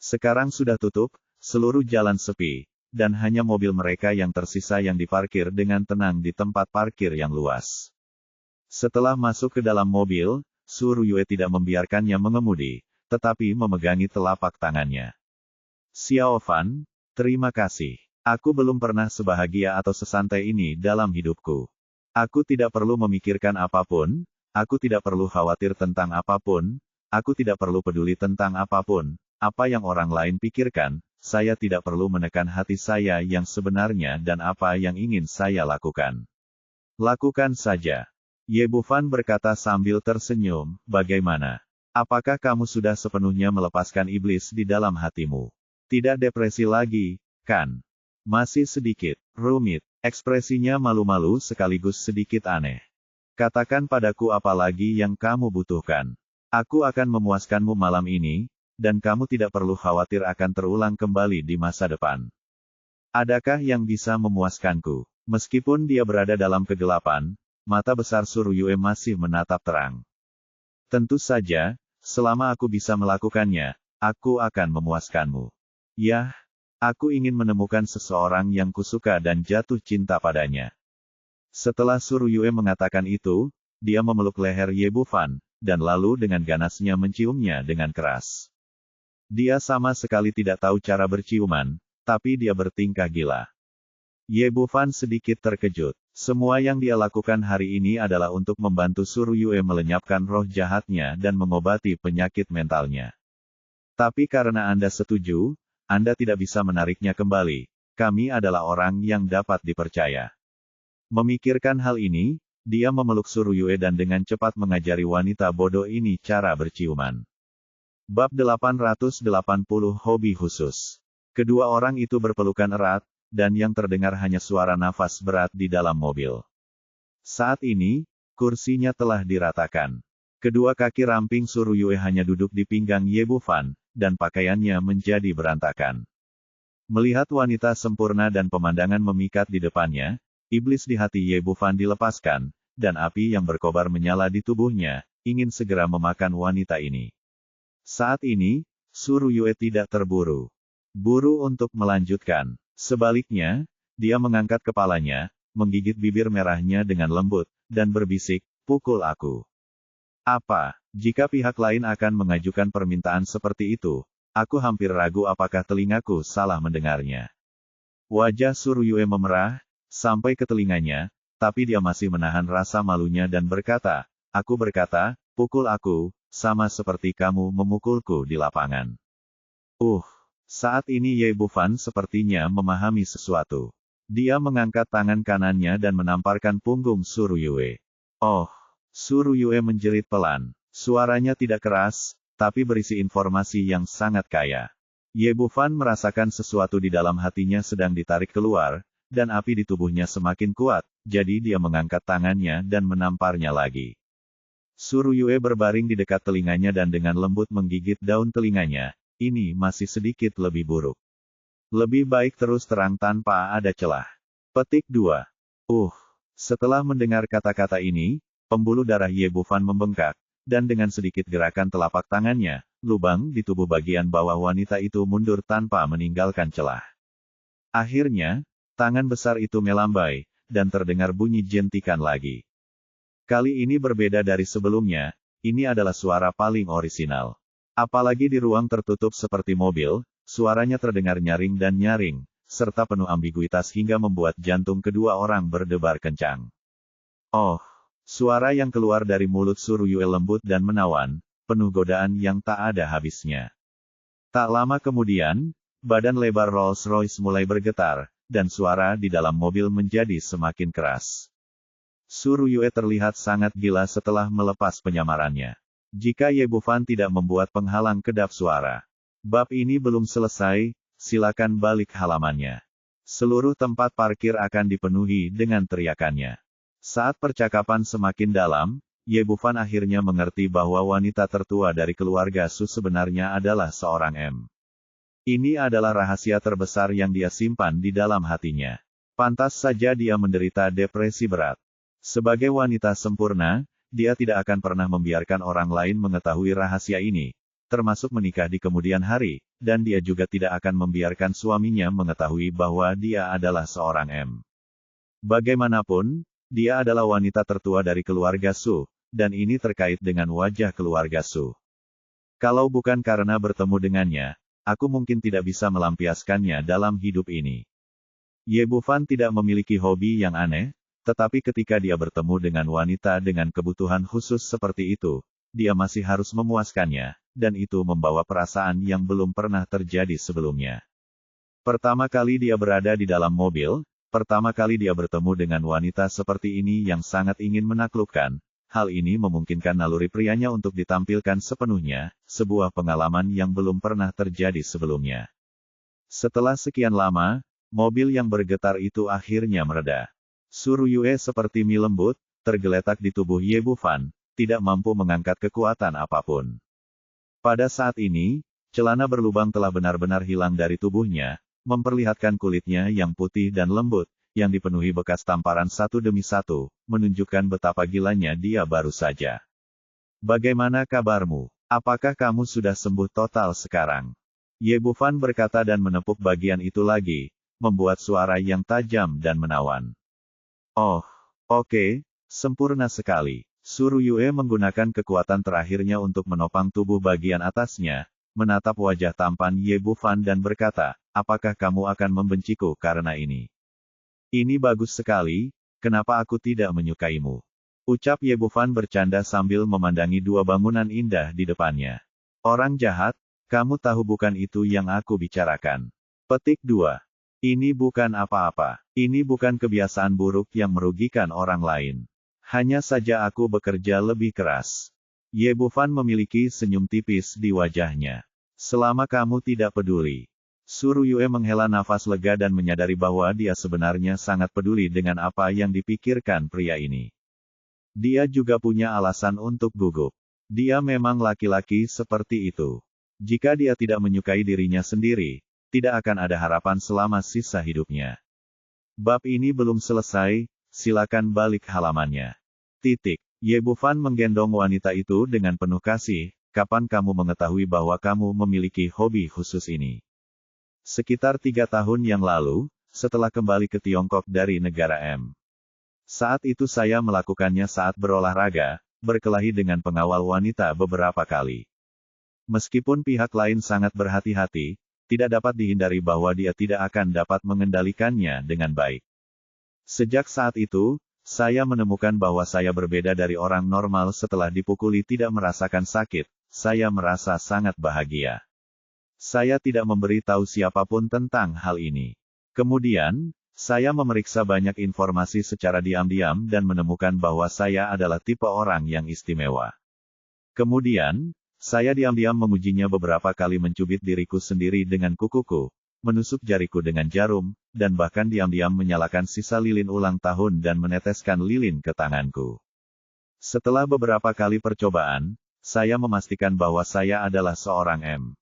A: Sekarang sudah tutup, seluruh jalan sepi, dan hanya mobil mereka yang tersisa yang diparkir dengan tenang di tempat parkir yang luas. Setelah masuk ke dalam mobil, Suruyue tidak membiarkannya mengemudi, tetapi memegangi telapak tangannya. Xiao Fan, terima kasih. Aku belum pernah sebahagia atau sesantai ini dalam hidupku. Aku tidak perlu memikirkan apapun, aku tidak perlu khawatir tentang apapun, aku tidak perlu peduli tentang apapun. Apa yang orang lain pikirkan, saya tidak perlu menekan hati saya yang sebenarnya dan apa yang ingin saya lakukan. Lakukan saja. Ye Bufan berkata sambil tersenyum, bagaimana? Apakah kamu sudah sepenuhnya melepaskan iblis di dalam hatimu? Tidak depresi lagi, kan? Masih sedikit rumit. Ekspresinya malu-malu sekaligus sedikit aneh. Katakan padaku apa lagi yang kamu butuhkan. Aku akan memuaskanmu malam ini, dan kamu tidak perlu khawatir akan terulang kembali di masa depan. Adakah yang bisa memuaskanku? Meskipun dia berada dalam kegelapan, mata besar Suryue masih menatap terang. Tentu saja, selama aku bisa melakukannya, aku akan memuaskanmu. Yah, aku ingin menemukan seseorang yang kusuka dan jatuh cinta padanya. Setelah Suryue mengatakan itu, dia memeluk leher Ye Bufan, dan lalu dengan ganasnya menciumnya dengan keras. Dia sama sekali tidak tahu cara berciuman, tapi dia bertingkah gila. Ye Bufan sedikit terkejut. Semua yang dia lakukan hari ini adalah untuk membantu Suryue melenyapkan roh jahatnya dan mengobati penyakit mentalnya. Tapi karena Anda setuju, Anda tidak bisa menariknya kembali. Kami adalah orang yang dapat dipercaya. Memikirkan hal ini, dia memeluk Suryue dan dengan cepat mengajari wanita bodoh ini cara berciuman. Bab 880 Hobi Khusus. Kedua orang itu berpelukan erat, dan yang terdengar hanya suara nafas berat di dalam mobil. Saat ini, kursinya telah diratakan. Kedua kaki ramping Suryue hanya duduk di pinggang Ye Bufan, dan pakaiannya menjadi berantakan. Melihat wanita sempurna dan pemandangan memikat di depannya, iblis di hati Ye Bufan dilepaskan, dan api yang berkobar menyala di tubuhnya, ingin segera memakan wanita ini. Saat ini, Suryue tidak terburu untuk melanjutkan. Sebaliknya, dia mengangkat kepalanya, menggigit bibir merahnya dengan lembut, dan berbisik, pukul aku. Apa, jika pihak lain akan mengajukan permintaan seperti itu, aku hampir ragu apakah telingaku salah mendengarnya. Wajah Suryue memerah, sampai ke telinganya, tapi dia masih menahan rasa malunya dan berkata, aku berkata, pukul aku, sama seperti kamu memukulku di lapangan. Saat ini Ye Bufan sepertinya memahami sesuatu. Dia mengangkat tangan kanannya dan menamparkan punggung Suryue. Suryue menjerit pelan. Suaranya tidak keras, tapi berisi informasi yang sangat kaya. Ye Bufan merasakan sesuatu di dalam hatinya sedang ditarik keluar, dan api di tubuhnya semakin kuat, jadi dia mengangkat tangannya dan menamparnya lagi. Suryue berbaring di dekat telinganya dan dengan lembut menggigit daun telinganya. Ini masih sedikit lebih buruk. Lebih baik terus terang tanpa ada celah. Petik 2. Setelah mendengar kata-kata ini, pembuluh darah Ye Bufan membengkak, dan dengan sedikit gerakan telapak tangannya, lubang di tubuh bagian bawah wanita itu mundur tanpa meninggalkan celah. Akhirnya, tangan besar itu melambai, dan terdengar bunyi jentikan lagi. Kali ini berbeda dari sebelumnya, ini adalah suara paling orisinal. Apalagi di ruang tertutup seperti mobil, suaranya terdengar nyaring dan nyaring, serta penuh ambiguitas hingga membuat jantung kedua orang berdebar kencang. Suara yang keluar dari mulut Suryue lembut dan menawan, penuh godaan yang tak ada habisnya. Tak lama kemudian, badan lebar Rolls-Royce mulai bergetar, dan suara di dalam mobil menjadi semakin keras. Suryue terlihat sangat gila setelah melepas penyamarannya. Jika Ye Bufan tidak membuat penghalang kedap suara. Bab ini belum selesai, silakan balik halamannya. Seluruh tempat parkir akan dipenuhi dengan teriakannya. Saat percakapan semakin dalam, Ye Bufan akhirnya mengerti bahwa wanita tertua dari keluarga Su sebenarnya adalah seorang M. Ini adalah rahasia terbesar yang dia simpan di dalam hatinya. Pantas saja dia menderita depresi berat. Sebagai wanita sempurna, dia tidak akan pernah membiarkan orang lain mengetahui rahasia ini, termasuk menikah di kemudian hari, dan dia juga tidak akan membiarkan suaminya mengetahui bahwa dia adalah seorang M. Bagaimanapun, dia adalah wanita tertua dari keluarga Su, dan ini terkait dengan wajah keluarga Su. Kalau bukan karena bertemu dengannya, aku mungkin tidak bisa melampiaskannya dalam hidup ini. Ye Bufan tidak memiliki hobi yang aneh, tetapi ketika dia bertemu dengan wanita dengan kebutuhan khusus seperti itu, dia masih harus memuaskannya, dan itu membawa perasaan yang belum pernah terjadi sebelumnya. Pertama kali dia berada di dalam mobil, pertama kali dia bertemu dengan wanita seperti ini yang sangat ingin menaklukkan. Hal ini memungkinkan naluri prianya untuk ditampilkan sepenuhnya, sebuah pengalaman yang belum pernah terjadi sebelumnya. Setelah sekian lama, mobil yang bergetar itu akhirnya mereda. Suruyue seperti mie lembut, tergeletak di tubuh Ye Bufan, tidak mampu mengangkat kekuatan apapun. Pada saat ini, celana berlubang telah benar-benar hilang dari tubuhnya, memperlihatkan kulitnya yang putih dan lembut, yang dipenuhi bekas tamparan satu demi satu, menunjukkan betapa gilanya dia baru saja. Bagaimana kabarmu? Apakah kamu sudah sembuh total sekarang? Ye Bufan berkata dan menepuk bagian itu lagi, membuat suara yang tajam dan menawan. Oh, oke, sempurna sekali. Suruyue menggunakan kekuatan terakhirnya untuk menopang tubuh bagian atasnya, menatap wajah tampan Ye Bufan dan berkata, apakah kamu akan membenciku karena ini? Ini bagus sekali, kenapa aku tidak menyukaimu? Ucap Ye Bufan bercanda sambil memandangi dua bangunan indah di depannya. Orang jahat, kamu tahu bukan itu yang aku bicarakan. Petik 2. Ini bukan apa-apa. Ini bukan kebiasaan buruk yang merugikan orang lain. Hanya saja aku bekerja lebih keras. Ye Bufan memiliki senyum tipis di wajahnya. Selama kamu tidak peduli. Suruyue menghela nafas lega dan menyadari bahwa dia sebenarnya sangat peduli dengan apa yang dipikirkan pria ini. Dia juga punya alasan untuk gugup. Dia memang laki-laki seperti itu. Jika dia tidak menyukai dirinya sendiri, tidak akan ada harapan selama sisa hidupnya. Bab ini belum selesai, silakan balik halamannya. Titik. Ye Bufan menggendong wanita itu dengan penuh kasih, kapan kamu mengetahui bahwa kamu memiliki hobi khusus ini? Sekitar 3 tahun yang lalu, setelah kembali ke Tiongkok dari negara M. Saat itu saya melakukannya saat berolahraga, berkelahi dengan pengawal wanita beberapa kali. Meskipun pihak lain sangat berhati-hati, tidak dapat dihindari bahwa dia tidak akan dapat mengendalikannya dengan baik. Sejak saat itu, saya menemukan bahwa saya berbeda dari orang normal setelah dipukuli tidak merasakan sakit, saya merasa sangat bahagia. Saya tidak memberi tahu siapapun tentang hal ini. Kemudian, saya memeriksa banyak informasi secara diam-diam dan menemukan bahwa saya adalah tipe orang yang istimewa. Kemudian, saya diam-diam mengujinya beberapa kali mencubit diriku sendiri dengan kukuku, menusuk jariku dengan jarum, dan bahkan diam-diam menyalakan sisa lilin ulang tahun dan meneteskan lilin ke tanganku. Setelah beberapa kali percobaan, saya memastikan bahwa saya adalah seorang M.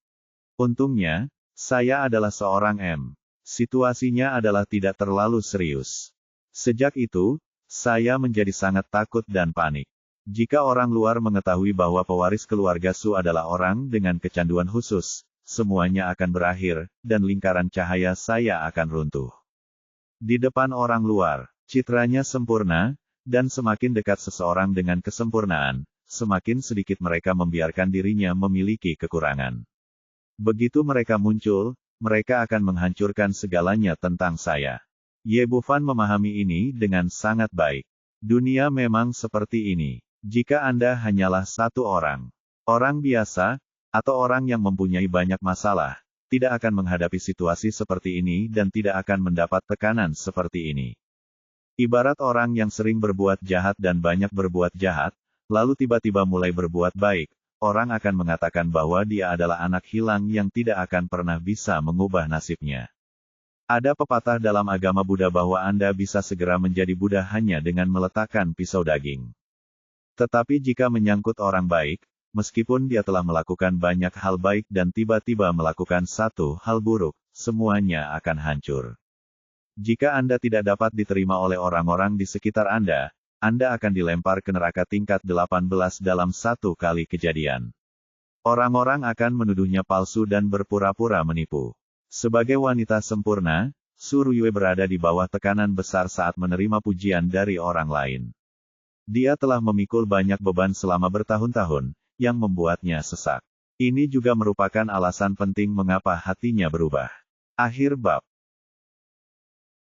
A: Untungnya, saya adalah seorang M. Situasinya adalah tidak terlalu serius. Sejak itu, saya menjadi sangat takut dan panik. Jika orang luar mengetahui bahwa pewaris keluarga Su adalah orang dengan kecanduan khusus, semuanya akan berakhir, dan lingkaran cahaya saya akan runtuh. Di depan orang luar, citranya sempurna, dan semakin dekat seseorang dengan kesempurnaan, semakin sedikit mereka membiarkan dirinya memiliki kekurangan. Begitu mereka muncul, mereka akan menghancurkan segalanya tentang saya. Ye Bufan memahami ini dengan sangat baik. Dunia memang seperti ini. Jika Anda hanyalah satu orang biasa, atau orang yang mempunyai banyak masalah, tidak akan menghadapi situasi seperti ini dan tidak akan mendapat tekanan seperti ini. Ibarat orang yang sering berbuat jahat dan banyak berbuat jahat, lalu tiba-tiba mulai berbuat baik, orang akan mengatakan bahwa dia adalah anak hilang yang tidak akan pernah bisa mengubah nasibnya. Ada pepatah dalam agama Buddha bahwa Anda bisa segera menjadi Buddha hanya dengan meletakkan pisau daging. Tetapi jika menyangkut orang baik, meskipun dia telah melakukan banyak hal baik dan tiba-tiba melakukan satu hal buruk, semuanya akan hancur. Jika Anda tidak dapat diterima oleh orang-orang di sekitar Anda akan dilempar ke neraka tingkat 18 dalam satu kali kejadian. Orang-orang akan menuduhnya palsu dan berpura-pura menipu. Sebagai wanita sempurna, Suruyue berada di bawah tekanan besar saat menerima pujian dari orang lain. Dia telah memikul banyak beban selama bertahun-tahun, yang membuatnya sesak. Ini juga merupakan alasan penting mengapa hatinya berubah. Akhir bab.